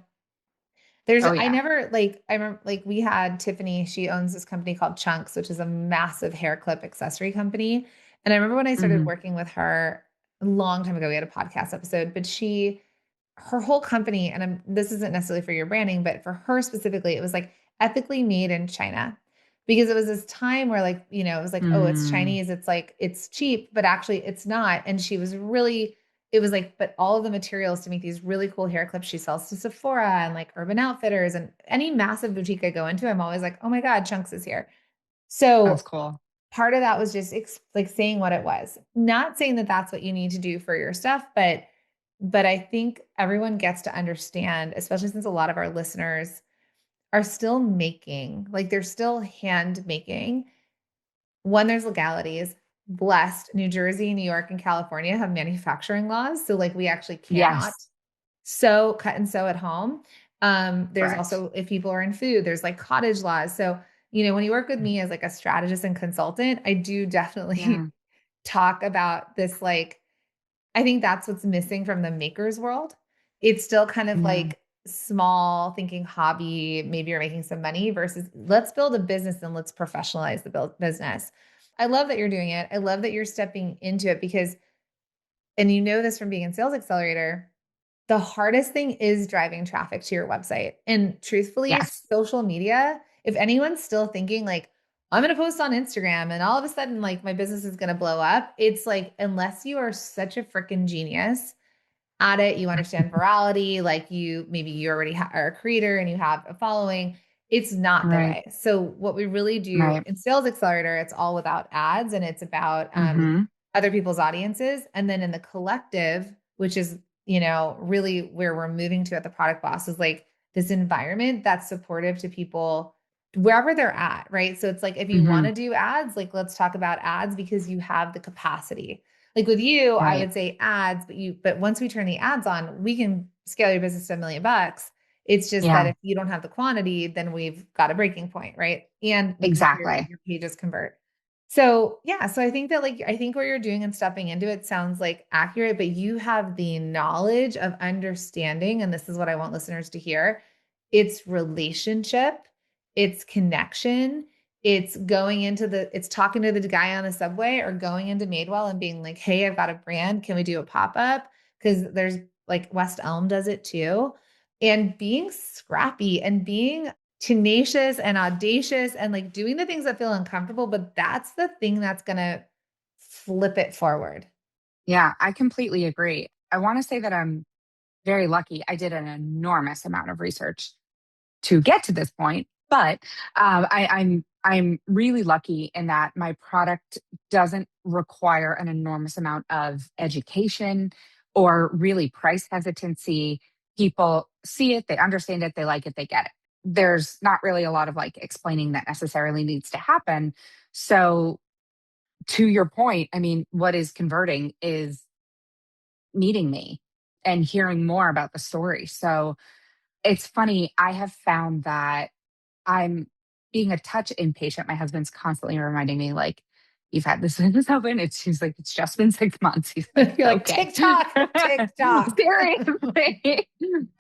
Oh, I yeah. never like, I remember like we had Tiffany, she owns this company called Chunks, which is a massive hair clip accessory company. And I remember when I started Mhm. working with her a long time ago, we had a podcast episode, but her whole company, and this isn't necessarily for your branding, but for her specifically, it was like ethically made in China. Because it was this time where, like, it was like, oh, it's Mm. Chinese, it's like, it's cheap, but actually it's not. And she was really, it was like, but all of the materials to make these really cool hair clips she sells to Sephora and like Urban Outfitters and any massive boutique I go into, I'm always like, oh my God, Chunks is here. That's So cool. part of that was just like saying what it was, not saying that that's what you need to do for your stuff, but I think everyone gets to understand, especially since a lot of our listeners are still making, like they're still hand making. One, there's legalities. Blessed, New Jersey, New York, and California have manufacturing laws. So like we actually cannot Yes. cut and sew at home. There's Correct. also, if people are in food, there's like cottage laws. So, when you work with me as like a strategist and consultant, I do Yeah. definitely talk about this. Like, I think that's what's missing from the maker's world. It's still kind of Yeah. like small thinking hobby. Maybe you're making some money versus let's build a business and let's professionalize the business. I love that you're doing it. I love that you're stepping into it because, and this from being in Sales Accelerator, the hardest thing is driving traffic to your website. And truthfully, Yes. social media, if anyone's still thinking like, I'm going to post on Instagram and all of a sudden, like, my business is going to blow up, it's like, unless you are such a freaking genius at it, you understand virality, like maybe you already are a creator and you have a following. It's not the Right. way. So what we really do Right. in Sales Accelerator, it's all without ads and it's about Mhm. other people's audiences. And then in the collective, which is, really where we're moving to at the Product Boss, is like this environment that's supportive to people wherever they're at, right? So it's like, if you want Mhm. to do ads, like let's talk about ads because you have the capacity. Like with you, I Right. would say ads, but once we turn the ads on, we can scale your business to $1 million. It's just that Yeah. if you don't have the quantity, then we've got a breaking point, right? And making sure Exactly. your pages convert. So yeah, so I think that like I think what you're doing and stepping into it sounds like accurate, but you have the knowledge of understanding, and this is what I want listeners to hear. It's relationship, it's connection, it's talking to the guy on the subway or going into Madewell and being like, hey, I've got a brand. Can we do a pop-up? Because there's like West Elm does it too. And being scrappy and being tenacious and audacious and like doing the things that feel uncomfortable, but that's the thing that's going to flip it forward. Yeah, I completely agree. I want to say that I'm very lucky. I did an enormous amount of research to get to this point. But I'm really lucky in that my product doesn't require an enormous amount of education or really price hesitancy. People see it, they understand it, they like it, they get it. There's not really a lot of like explaining that necessarily needs to happen. So to your point, I mean, what is converting is meeting me and hearing more about the story. So it's funny, I have found that I'm being a touch impatient. My husband's constantly reminding me, like, you've had this business open. She's like, it's just been 6 months. He's like, You're like, okay. TikTok, TikTok. Seriously.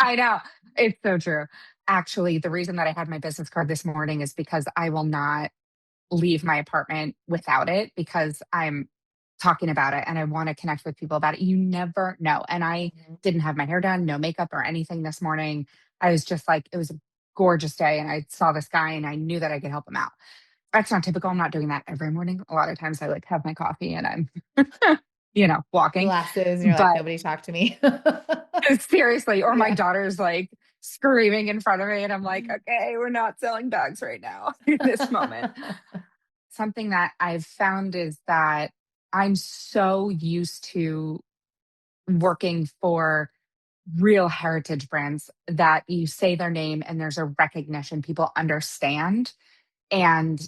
I know. It's so true. Actually, the reason that I had my business card this morning is because I will not leave my apartment without it because I'm talking about it and I want to connect with people about it. You never know. And I Mhm. didn't have my hair done, no makeup or anything this morning. I was just like, it was a gorgeous day and I saw this guy and I knew that I could help him out. That's not typical. I'm not doing that every morning. A lot of times I like have my coffee and I'm, walking. Glasses, and you're like, But nobody talk to me. seriously, or my Yeah. daughter's like screaming in front of me and I'm like, okay, we're not selling bags right now in this moment. Something that I've found is that I'm so used to working for real heritage brands that you say their name and there's a recognition, people understand. And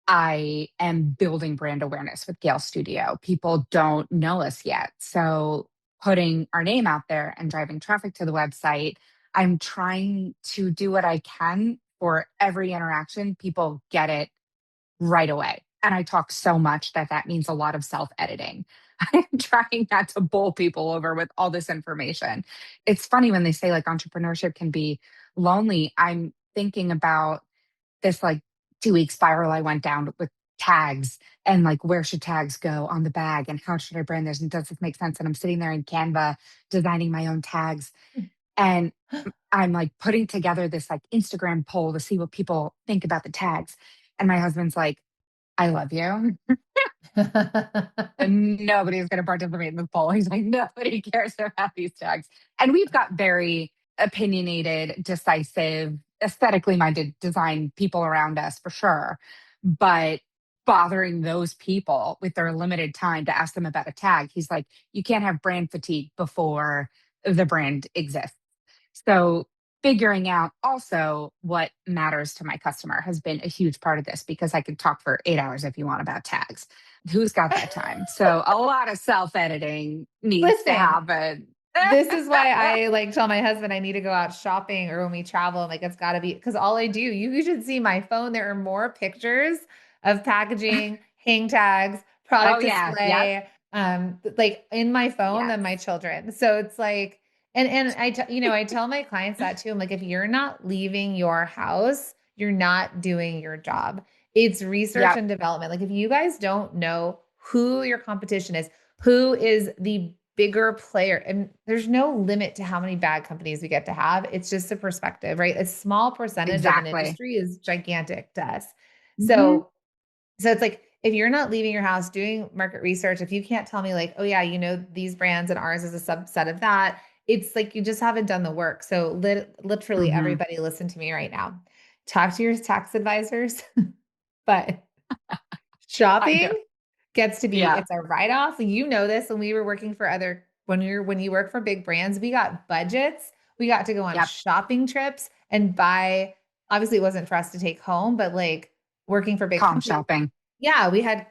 I am building brand awareness with Gale Studio. People don't know us yet. So putting our name out there and driving traffic to the website, I'm trying to do what I can for every interaction. People get it right away. And I talk so much that that means a lot of self editing. I'm trying not to bowl people over with all this information. It's funny when they say like entrepreneurship can be lonely. I'm thinking about this like 2 week spiral I went down with tags and like where should tags go on the bag and how should I brand this and does this make sense? And I'm sitting there in Canva designing my own tags and I'm like putting together this like Instagram poll to see what people think about the tags. And my husband's like, I love you. And nobody's going to participate in the poll. He's like, nobody cares about these tags. And we've got very opinionated, decisive, aesthetically minded design people around us for sure. But bothering those people with their limited time to ask them about a tag, he's like, you can't have brand fatigue before the brand exists. So figuring out also what matters to my customer has been a huge part of this because I could talk for 8 hours if you want about tags. Who's got that time? So a lot of self editing needs to Listen, happen. this is why I like tell my husband I need to go out shopping or when we travel, I'm like, it's got to be because all I do, you should see my phone. There are more pictures of packaging, hang tags, Oh product yeah. Yep. display, like in my phone Yes. than my children. So it's like, and I tell my clients that too. I'm like, if you're not leaving your house, you're not doing your job. It's research Yep. and development. Like if you guys don't know who your competition is, who is the bigger player. And there's no limit to how many bad companies we get to have. It's just a perspective, right? A small percentage of an Exactly. industry is gigantic to us. Hmm. So it's like if you're not leaving your house doing market research, if you can't tell me like, oh yeah, these brands and ours is a subset of that, it's like you just haven't done the work. So literally Hmm. everybody listen to me right now. Talk to your tax advisors, but I do. shopping gets to be, Yeah. it's a write-off. You know this when we were working for when you work for big brands, we got budgets. We got to go on Yep. shopping trips and buy, obviously it wasn't for us to take home, but like working for big Calm companies. shopping. Yeah, we had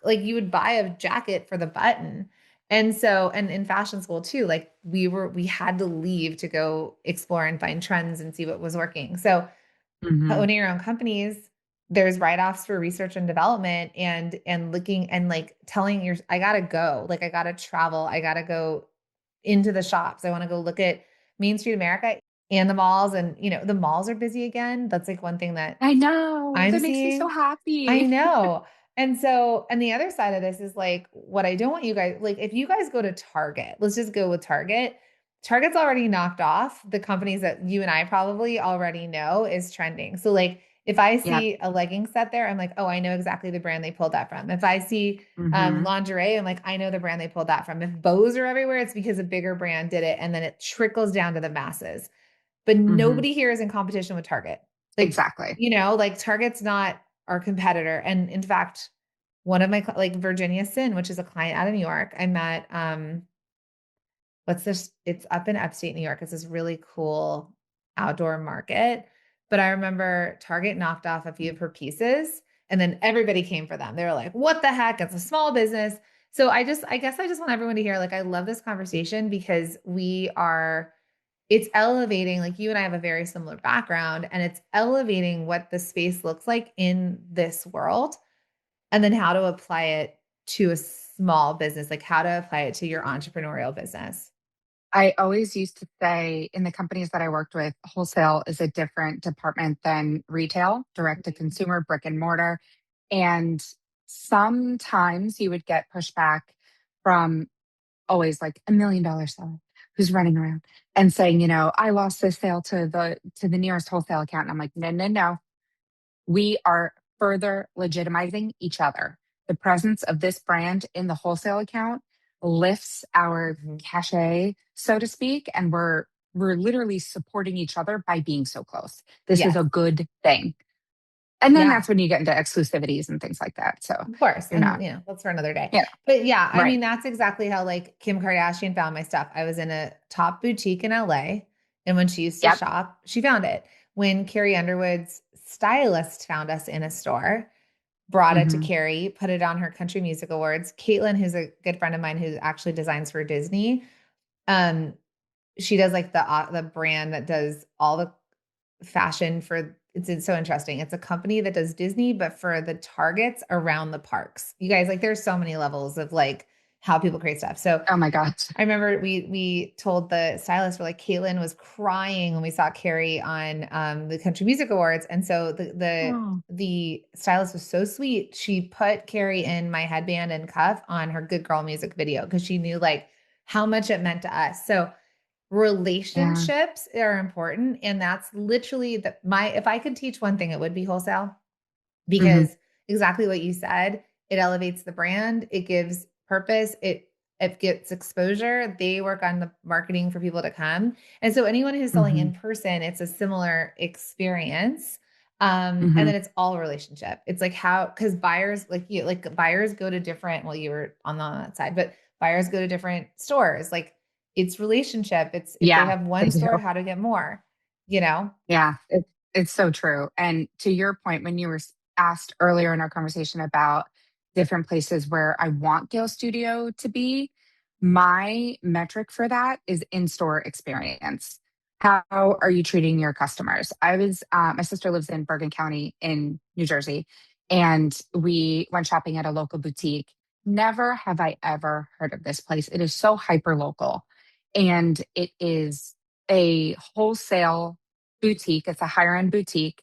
like you would buy a jacket for the button. And so, and in fashion school too, like we had to leave to go explore and find trends and see what was working. So Hmm. owning your own companies, there's write-offs for research and development and looking and like telling your I gotta go, like I gotta travel, I gotta go into the shops. I want to go look at Main Street America and the malls. And the malls are busy again. That's like one thing that I know. I'm That makes me so seeing. I happy. know. And so, and the other side of this is like what I don't want you guys like if you guys go to Target, let's just go with Target. Target's already knocked off the companies that you and I probably already know is trending. So like If I Yep. see a legging set there, I'm like, oh, I know exactly the brand they pulled that from. If I see Hmm. lingerie, I'm like, I know the brand they pulled that from. If bows are everywhere, it's because a bigger brand did it, and then it trickles down to the masses. But Hmm. nobody here is in competition with Target. Like, Exactly. like Target's not our competitor. And in fact, one of my like Virginia Sin, which is a client out of New York, I met what's this? It's up in upstate New York. It's this really cool outdoor market. But I remember Target knocked off a few of her pieces and then everybody came for them. They were like, what the heck? It's a small business. So I guess I just want everyone to hear, like, I love this conversation because it's elevating, like you and I have a very similar background, and it's elevating what the space looks like in this world and then how to apply it to a small business, like how to apply it to your entrepreneurial business. I always used to say in the companies that I worked with, wholesale is a different department than retail, direct to consumer, brick and mortar. And sometimes you would get pushback from always like $1 million seller who's running around and saying, I lost this sale to the nearest wholesale account. And I'm like, no, no, no. We are further legitimizing each other. The presence of this brand in the wholesale account lifts our Mhm. cachet, so to speak, and we're literally supporting each other by being so close. This is Yes. a good thing. And then Yeah. that's when you get into exclusivities and things like that. So Of course. you're And not, that's for another day. yeah, But yeah, I right. mean, that's exactly how like Kim Kardashian found my stuff. I was in a top boutique in LA. And when she used to Yep. shop, she found it. When Carrie Underwood's stylist found us in a store, brought it to Hmm. Carrie, put it on her country music awards. Caitlin, who's a good friend of mine who actually designs for Disney, um, she does like the brand that does all the fashion for it's so interesting. It's a company that does Disney, but for the targets around the parks. You guys, like, there's so many levels of like how people create stuff. So Oh my gosh. I remember we told the stylist, we're like, Caitlin was crying when we saw Carrie on the Country Music Awards. And so Oh, the stylist was so sweet. She put Carrie in my headband and cuff on her Good Girl music video because she knew like how much it meant to us. So yeah. relationships are important. And that's literally if I could teach one thing, it would be wholesale, Hmm. because exactly what you said, it elevates the brand, it gives purpose, it gets exposure. They work on the marketing for people to come. And so anyone who's selling Hmm. in person, it's a similar experience. And Hmm. then it's all relationship. It's like how, because buyers, like buyers go to different, well, you were on that side, but buyers go to different stores. Like it's relationship. It's if they Yeah, have they one store, do. how to get more, you know? Yeah, it's so true. And to your point, when you were asked earlier in our conversation about different places where I want Gale Studio to be, my metric for that is in-store experience. How are you treating your customers? My sister lives in Bergen County in New Jersey, and we went shopping at a local boutique. Never have I ever heard of this place. It is so hyper local, and it is a wholesale boutique. It's a higher end boutique.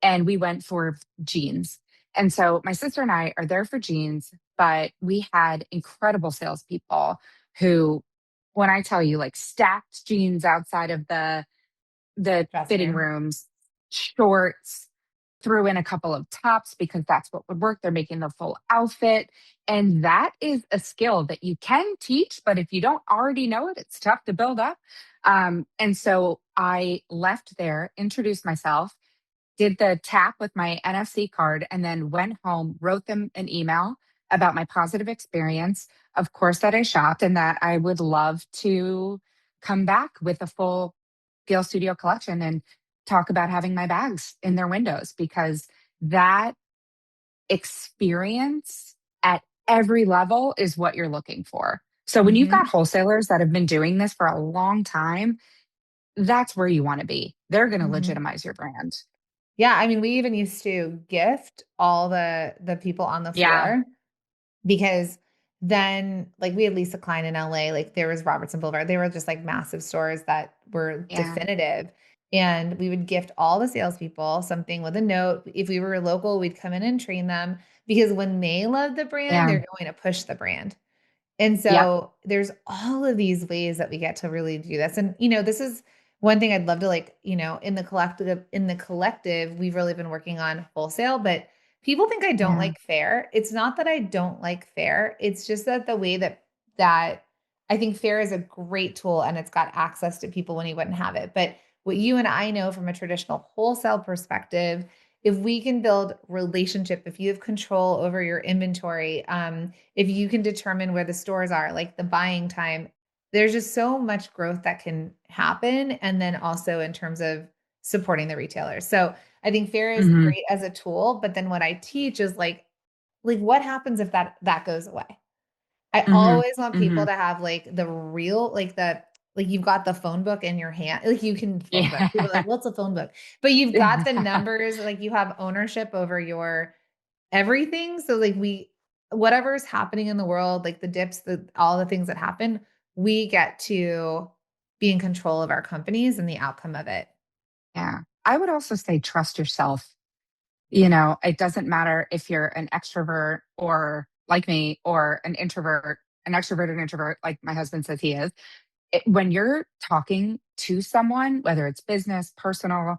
And we went for jeans. And so my sister and I are there for jeans, but we had incredible salespeople who, when I tell you, like stacked jeans outside of the Dressing fitting room. rooms, shorts, threw in a couple of tops because that's what would work. They're making the full outfit. And that is a skill that you can teach, but if you don't already know it, it's tough to build up. And so I left there, introduced myself, did the tap with my NFC card, and then went home, wrote them an email about my positive experience. Of course, that I shopped and that I would love to come back with a full Gale Studio collection and talk about having my bags in their windows because that experience at every level is what you're looking for. So when you've got Hmm. wholesalers that have been doing this for a long time, that's where you want to be. They're going to Hmm. legitimize your brand. Yeah, I mean, we even used to gift all the people on the Yeah. floor because then like we had Lisa Klein in LA, like there was Robertson Boulevard. They were just like massive stores that were Yeah. definitive. And we would gift all the salespeople something with a note. If we were local, we'd come in and train them because when they love the brand, Yeah. they're going to push the brand. And Yep. so there's all of these ways that we get to really do this. And, this is one thing I'd love to like, in the collective, we've really been working on wholesale, but people think I don't Yeah. like fair. It's not that I don't like fair. It's just that the way that I think fair is a great tool and it's got access to people when you wouldn't have it. But what you and I know from a traditional wholesale perspective, if we can build relationship, if you have control over your inventory, if you can determine where the stores are, like the buying time, there's just so much growth that can happen. And then also in terms of supporting the retailers. So I think fair is Hmm. great as a tool, but then what I teach is like what happens if that goes away? I Hmm. always want people Hmm. to have like the real, like you've got the phone book in your hand. Like you can phone book. People are like, Yeah. what's a phone book? But you've got the numbers, like you have ownership over your everything. So like whatever's happening in the world, like the dips, all the things that happen, we get to be in control of our companies and the outcome of it. Yeah. I would also say trust yourself. You know, it doesn't matter if you're an extrovert or like me or an extroverted introvert, like my husband says he is. When you're talking to someone, whether it's business, personal,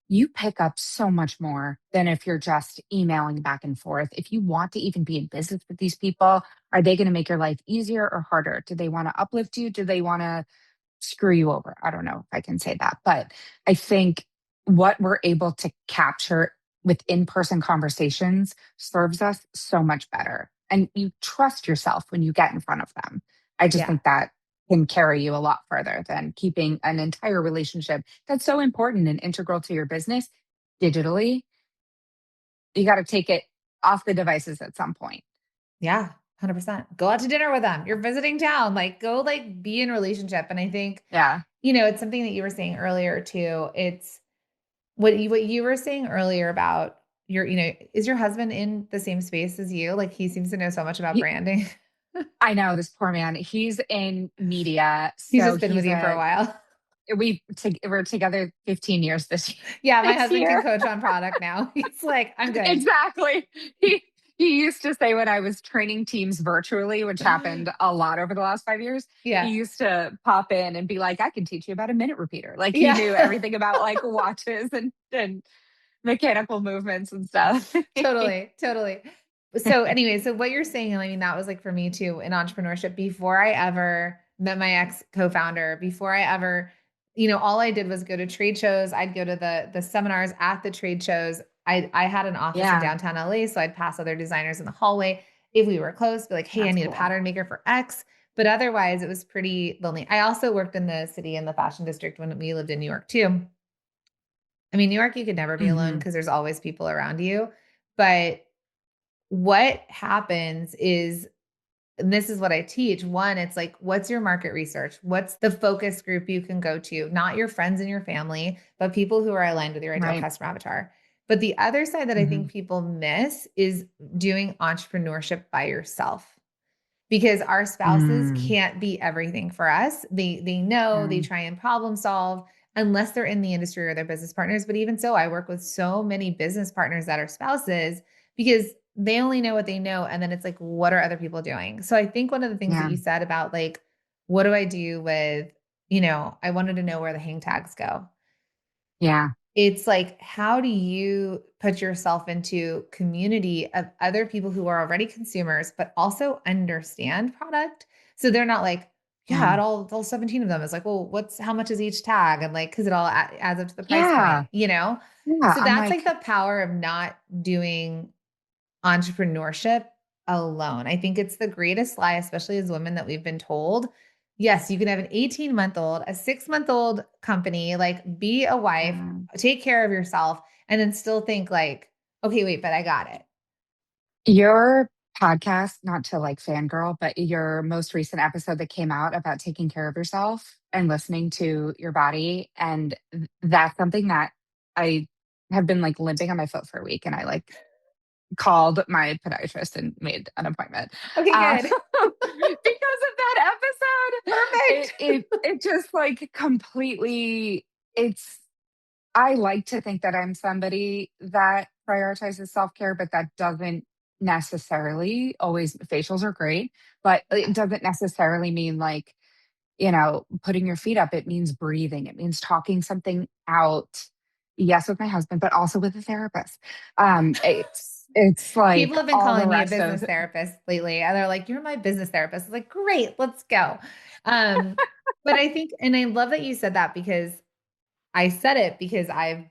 you pick up so much more than if you're just emailing back and forth. If you want to even be in business with these people, are they going to make your life easier or harder? Do they want to uplift you? Do they want to screw you over? I don't know if I can say that, but I think what we're able to capture with in-person conversations serves us so much better. And you trust yourself when you get in front of them. I just Yeah. think that can carry you a lot further than keeping an entire relationship that's so important and integral to your business digitally. You got to take it off the devices at some point. Yeah. 100%. Go out to dinner with them. You're visiting town. Like go like be in relationship. And I think, Yeah. it's something that you were saying earlier too. It's what you were saying earlier about is your husband in the same space as you? Like he seems to know so much about He, branding. I know this poor man. He's in media. He's So just been with you for a while. we're together 15 years Yeah, my this husband can year. coach on product now. He's like, I'm good. Exactly. He used to say when I was training teams virtually, which happened a lot over the last 5 years, he Yeah. used to pop in and be like, I can teach you about a minute repeater. Like he knew Yeah. everything about like watches and mechanical movements and stuff. Totally. Totally. So anyway, so what you're saying, I mean, that was like for me too in entrepreneurship before I ever met my ex co-founder, before I ever, all I did was go to trade shows. I'd go to the seminars at the trade shows. I had an office in Yeah, downtown LA, so I'd pass other designers in the hallway. If we were close, be like, hey, I that's need a cool. pattern maker for X. But otherwise, it was pretty lonely. I also worked in the city in the fashion district when we lived in New York too. I mean, New York, you could never be alone Hmm. because there's always people around you. But what happens is, and this is what I teach. One, it's like, what's your market research? What's the focus group you can go to? Not your friends and your family, but people who are aligned with your ideal Right. customer avatar. But the other side that I Hmm. think people miss is doing entrepreneurship by yourself because our spouses Mm. can't be everything for us. They know, they Yeah. try and problem solve unless they're in the industry or they're business partners. But even so, I work with so many business partners that are spouses because they only know what they know. And then it's like, what are other people doing? So I think one of the things that Yeah. you said about like, what do I do with, I wanted to know where the hang tags go. Yeah. It's like, how do you put yourself into community of other people who are already consumers, but also understand product? So they're not like, yeah, Yeah. all 17 of them is like, well, how much is each tag? And like, cause it all adds up to the price Yeah. point. Yeah. So I'm that's like like, the power of not doing entrepreneurship alone. I think it's the greatest lie, especially as women, that we've been told. Yes, you can have an 18-month-old, a 6-month-old company, like be a wife, yeah. take care of yourself, and then still think like, okay, wait, but I got it. Your podcast, not to like fangirl, but your most recent episode that came out about taking care of yourself and listening to your body. And that's something that I have been like limping on my foot for a week. And I like called my podiatrist and made an appointment Okay, good. because of that episode. It, Perfect. it, it just like completely, it's, I like to think that I'm somebody that prioritizes self care, but that doesn't necessarily always, facials are great, but it Yeah. doesn't necessarily mean like putting your feet up. It means breathing. It means talking something out. Yes, with my husband, but also with a therapist. It's People like have been all the calling me a rest business of, therapist lately. And they're like, you're my business therapist. It's like, great, let's go. Um, but I think, and I love that you said that because I said it because I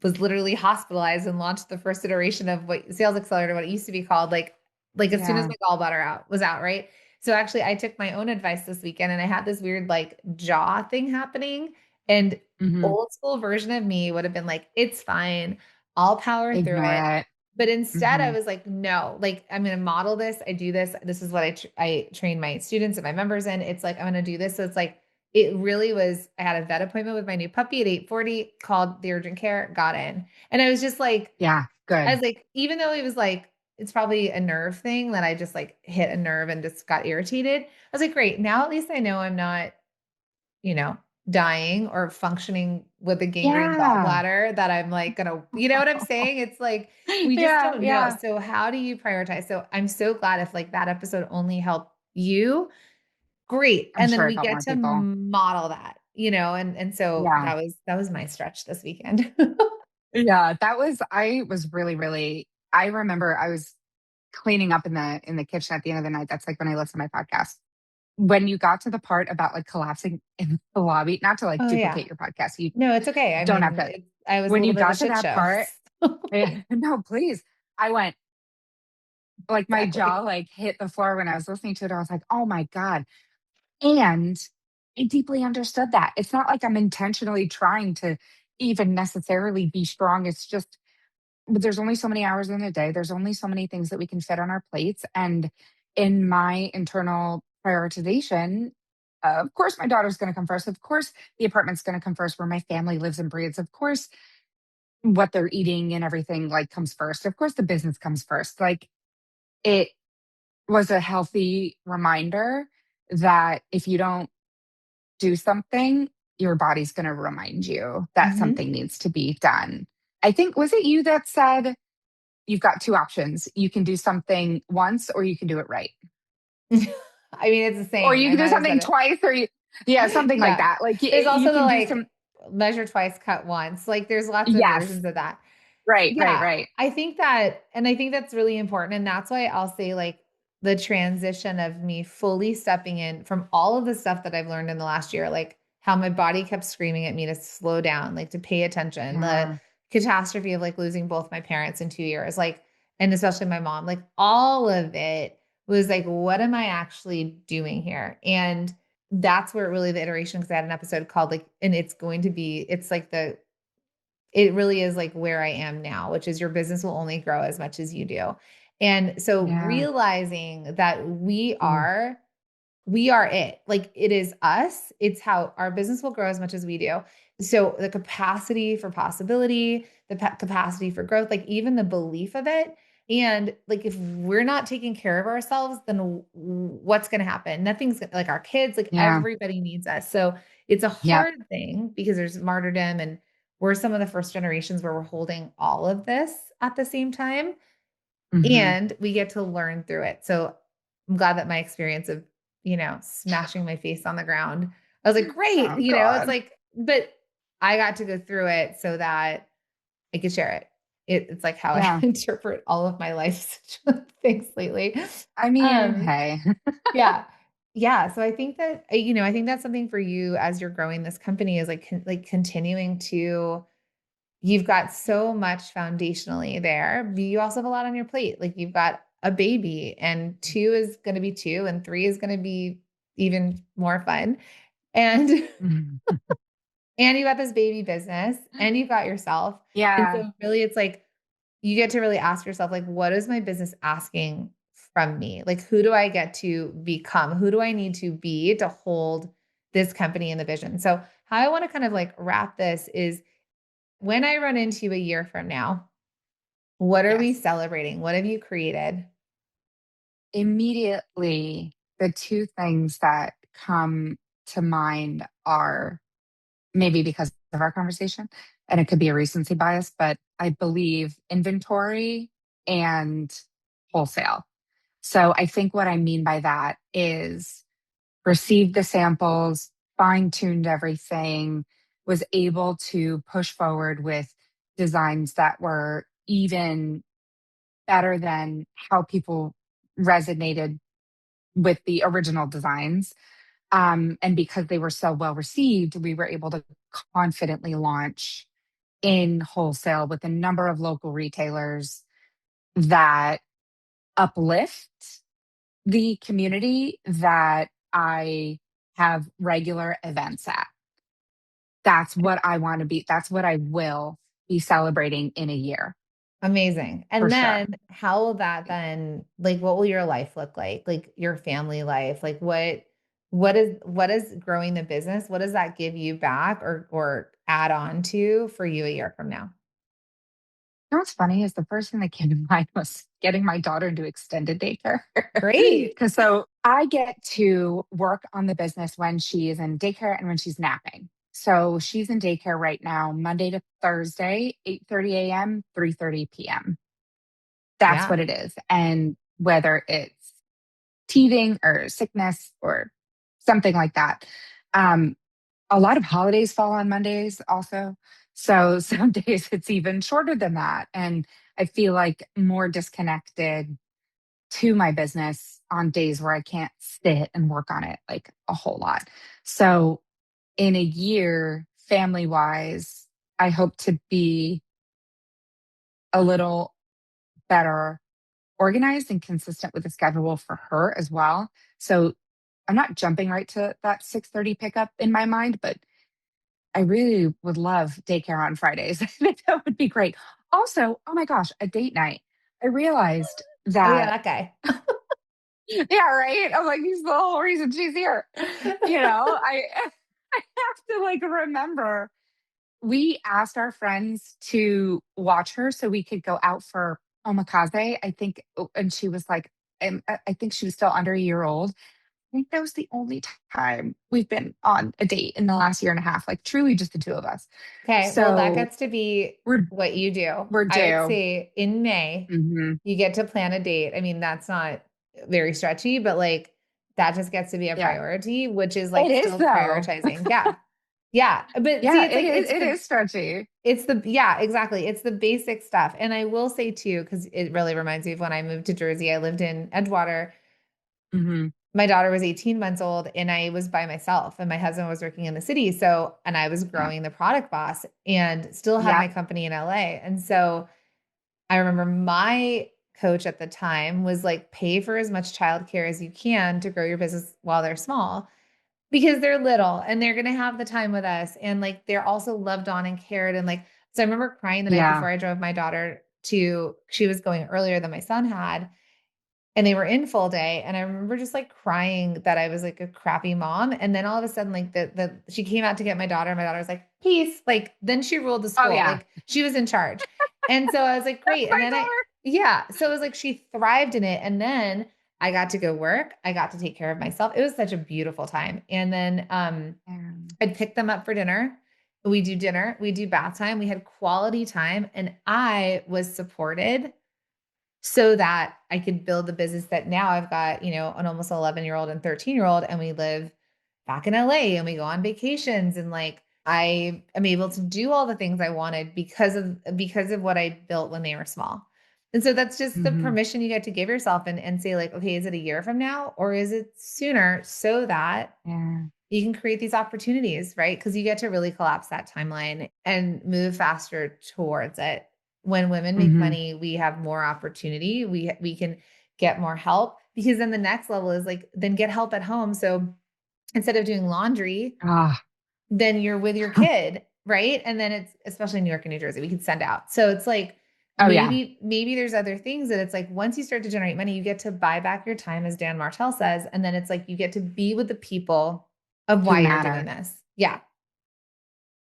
was literally hospitalized and launched the first iteration of what Sales Accelerator, what it used to be called, like as soon as yeah. my gallbladder was out, right? So actually I took my own advice this weekend and I had this weird like jaw thing happening. And Hmm. old school version of me would have been like, it's fine. I'll power through it. Ignore it. But instead I Hmm. was like, no, like I'm going to model this. I do this. This is what I train my students and my members in. It's like, I'm going to do this. So it's like, it really was, I had a vet appointment with my new puppy at 8:40, called the urgent care, got in. And I was just like, Yeah, I good. was like, even though it was like, it's probably a nerve thing that I just like hit a nerve and just got irritated. I was like, great. Now at least I know I'm not, you know, dying or functioning with a gangrene Yeah. gallbladder that I'm like gonna, you know what I'm saying? It's like we just Yeah, don't know. yeah. So how do you prioritize? So I'm so glad if like that episode only helped you, great. I'm And then sure it we helped get more to people. model that, and so Yeah. that was my stretch this weekend. Yeah. I was really, really, I remember I was cleaning up in the kitchen at the end of the night. That's like when I listen to my podcast. When you got to the part about like collapsing in the lobby, not to like Oh yeah. duplicate your podcast, you No, it's okay. I don't have mean, to. I was a When little you bit of a got to shit that show. part, no, please. I went like my jaw Exactly. like hit the floor when I was listening to it. I was like, oh my God. And I deeply understood that. It's not like I'm intentionally trying to even necessarily be strong. It's just, but there's only so many hours in a day. There's only so many things that we can fit on our plates. And in my internal prioritization, of course, my daughter's going to come first. Of course, the apartment's going to come first where my family lives and breathes. Of course, what they're eating and everything like comes first. Of course, the business comes first. Like it was a healthy reminder that if you don't do something, your body's going to remind you that Hmm. something needs to be done. I think, was it you that said you've got two options? You can do something once or you can do it right. I mean, it's the Or same. you I can do might have said something it. twice yeah, something like Yeah. that. Like There's you also the can do like some, measure twice, cut once. Like there's lots of yes, versions of that. right, right, Yeah, right. I think that, and I think that's really important. And that's why I'll say, like, the transition of me fully stepping in from all of the stuff that I've learned in the last year, like how my body kept screaming at me to slow down, like to pay attention, the Yeah. catastrophe of like losing both my parents in 2 years, like, and especially my mom, like all of it was like, what am I actually doing here? And that's where really the iteration, because I had an episode called like, and it's going to be, it's like it really is like where I am now, which is your business will only grow as much as you do. And so Yeah. realizing that we Ooh, are we are it. Like it is us. It's how our business will grow as much as we do. So the capacity for possibility, the capacity for growth, like even the belief of it. And like if we're not taking care of ourselves, then what's going to happen? Nothing's like our kids, like yeah. everybody needs us. So it's a Yep. hard thing because there's martyrdom and we're some of the first generations where we're holding all of this at the same time Hmm. and we get to learn through it. So I'm glad that my experience of, smashing my face on the ground, I was like, great, Oh it's God. like, but I got to go through it so that I could share it. It's like how I Yeah. interpret all of my life things lately. I mean, Um, hey. yeah. Yeah. So I think that, I think that's something for you as you're growing this company is like, like continuing to, you've got so much foundationally there. But you also have a lot on your plate. Like you've got a baby, and two is going to be two, and three is going to be even more fun. And Mhm. and you got this baby business, and you've got yourself. And Yeah. so really, it's like you get to really ask yourself, like, what is my business asking from me? Like, who do I get to become? Who do I need to be to hold this company in the vision? So how I want to kind of like wrap this is when I run into you a year from now, what are we Yes. celebrating? What have you created? Immediately, the two things that come to mind are maybe because of our conversation, and it could be a recency bias, but I believe inventory and wholesale. So I think what I mean by that is received the samples, fine tuned everything, was able to push forward with designs that were even better than how people resonated with the original designs. And because they were so well received, we were able to confidently launch in wholesale with a number of local retailers that uplift the community that I have regular events at. That's what I want to be. That's what I will be celebrating in a year Amazing. for And sure. then how will that then, like, what will your life look like? Like your family life? Like what is growing the business? What does that give you back or add on to for you a year from now? You know what's funny is the first thing that came to mind was getting my daughter into extended daycare. Great. Because so I get to work on the business when she is in daycare and when she's napping. So she's in daycare right now, Monday to Thursday, 8:30 a.m., 3:30 p.m. That's Yeah. what it is. And whether it's teething or sickness or something like that. Um, a lot of holidays fall on Mondays also. So some days it's even shorter than that. And I feel like more disconnected to my business on days where I can't sit and work on it like a whole lot. So in a year, family wise, I hope to be a little better organized and consistent with the schedule for her as well. So I'm not jumping right to that 6:30 pickup in my mind, but I really would love daycare on Fridays. I think that would be great. Also, oh my gosh, a date night. I realized Oh yeah, that, that guy. yeah, right. I'm like, he's the whole reason she's here. I have to like remember we asked our friends to watch her so we could go out for omakase. I think, and she was like, I think she was still under a year old. I think that was the only time we've been on a date in the last year and a half, like truly just the two of us. Okay, well, that So gets to be we're what you do. we're I would due. say in May, Hmm. you get to plan a date. I mean, that's not very stretchy, but like that just gets to be a Yeah, priority, which is it like is still though. prioritizing. Yeah. Yeah. But see, Yeah, it's like It is stretchy. yeah, exactly. It's the basic stuff. And I will say too, because it really reminds me of when I moved to Jersey, I lived in Edgewater. Hmm. My daughter was 18 months old and I was by myself and my husband was working in the city. So, and I was Yeah. growing the product boss and still had my Yep. company in LA. And so I remember my coach at the time was like, pay for as much childcare as you can to grow your business while they're small because they're little and they're going to have the time with us. And like, they're also loved on and cared. And like, so I remember crying the night Yeah. before I drove my daughter she was going earlier than my son had and they were in full day. And I remember just like crying that I was like a crappy mom. And then all of a sudden, like she came out to get my daughter. My daughter was like, peace. Like then she ruled the Oh school. yeah. Like she was in charge. And so I was like, That's great. And my then daughter. yeah. So it was like she thrived in it. And then I got to go work. I got to take care of myself. It was such a beautiful time. And then Yeah. I'd pick them up for dinner. We do dinner, we do bath time. We had quality time. And I was supported so that I could build the business that now I've got, an almost 11-year-old and 13-year-old, and we live back in LA and we go on vacations and like I am able to do all the things I wanted because of what I built when they were small. And so that's just the Hmm. permission you get to give yourself and say like, okay, is it a year from now or is it sooner so that Yeah. you can create these opportunities, right? Because you get to really collapse that timeline and move faster towards it. When women make Hmm. money, we have more opportunity. We can get more help because then the next level is like then get help at home. So instead of doing laundry, Ah. then you're with your kid, right? And then it's especially in New York and New Jersey, we can send out. So it's like Oh yeah. maybe there's other things that it's like once you start to generate money, you get to buy back your time, as Dan Martell says, and then it's like you get to be with the people of Who why you're doing matter this. Yeah.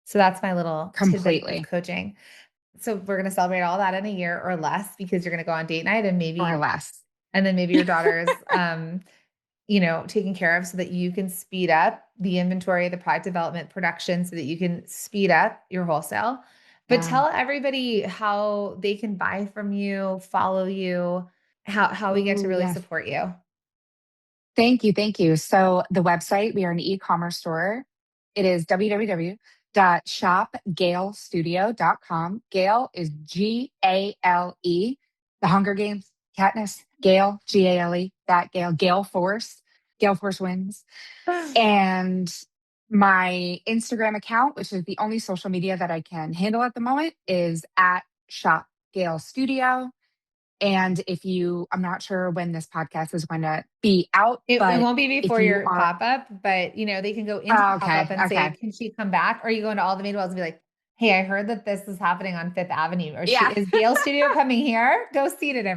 So that's my little tidbit of completely coaching. So we're going to celebrate all that in a year or less because you're going to go on date night or less. and then maybe your daughter's taken care of so that you can speed up the inventory, the product development, production so that you can speed up your wholesale. But Yeah. tell everybody how they can buy from you, follow you, how we get to Oh really yes. support you. Thank you. Thank you. So the website, we are an e-commerce store. It is www.shopgalestudio.com. Gale is Gale. The Hunger Games, Katniss, Gale, Gale, that Gale, Gale Force, Gale Force wins. And my Instagram account, which is the only social media that I can handle at the moment, is at Shop Gale Studio. And if you, I'm not sure when this podcast is going to be out, It but won't be if before you your are, pop-up, but they can go into the oh, pop-up okay, and say, okay. can she come back? Or you go into all the Madewells and be like, hey, I heard that this is happening on Fifth Avenue. Or Yeah, is Gale Studio coming here? Go see it, I love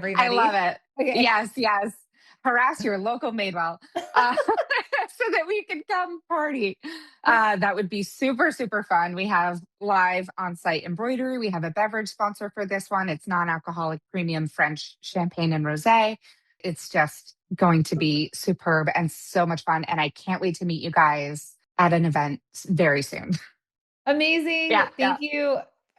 everybody. it. Okay. Yes, yes. Harass your local Madewell so that we can come party. That would be super, super fun. We have live on site embroidery. We have a beverage sponsor for this one. It's non alcoholic premium French champagne and rose. It's just going to be superb and so much fun. And I can't wait to meet you guys at an event very soon. Amazing. Yeah, yeah,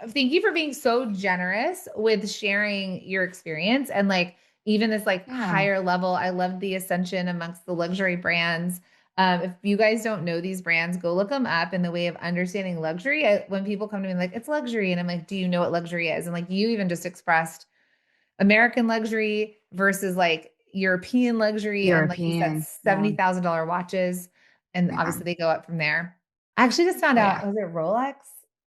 Thank you for being so generous with sharing your experience and like even this like yeah. higher level. I love the ascension amongst the luxury brands. If you guys don't know these brands, go look them up in the way of understanding luxury. When people come to me like it's luxury, and I'm like, do you know what luxury is? And like you even just expressed American luxury versus like European luxury, and like you said, European. Yeah, $70,000 watches, and yeah. obviously they go up from there. I actually just found Oh, out, yeah. was it Rolex?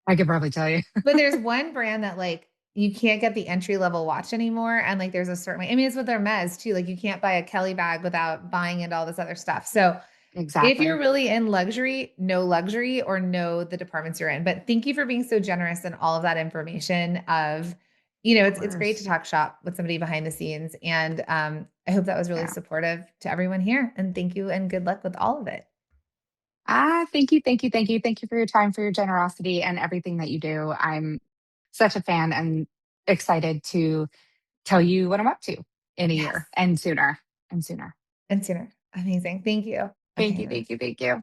I could probably tell you. But there's one brand that like you can't get the entry level watch anymore. And like there's a certain way. I mean, it's with their Mez too. Like you can't buy a Kelly bag without buying into all this other stuff. So if you're Exactly. really in luxury, know luxury or know the departments you're in. But thank you for being so generous and all of that information of, Of it's great to course. talk shop with somebody behind the scenes. And I hope that was really Yeah. supportive to everyone here. And thank you and good luck with all of it. Thank you, thank you, thank you. Thank you for your time, for your generosity, and everything that you do. I'm such a fan and excited to tell you what I'm up to in a Yes. year and sooner and sooner. And sooner. Amazing. Thank you. Thank Okay. you, thank you, thank you.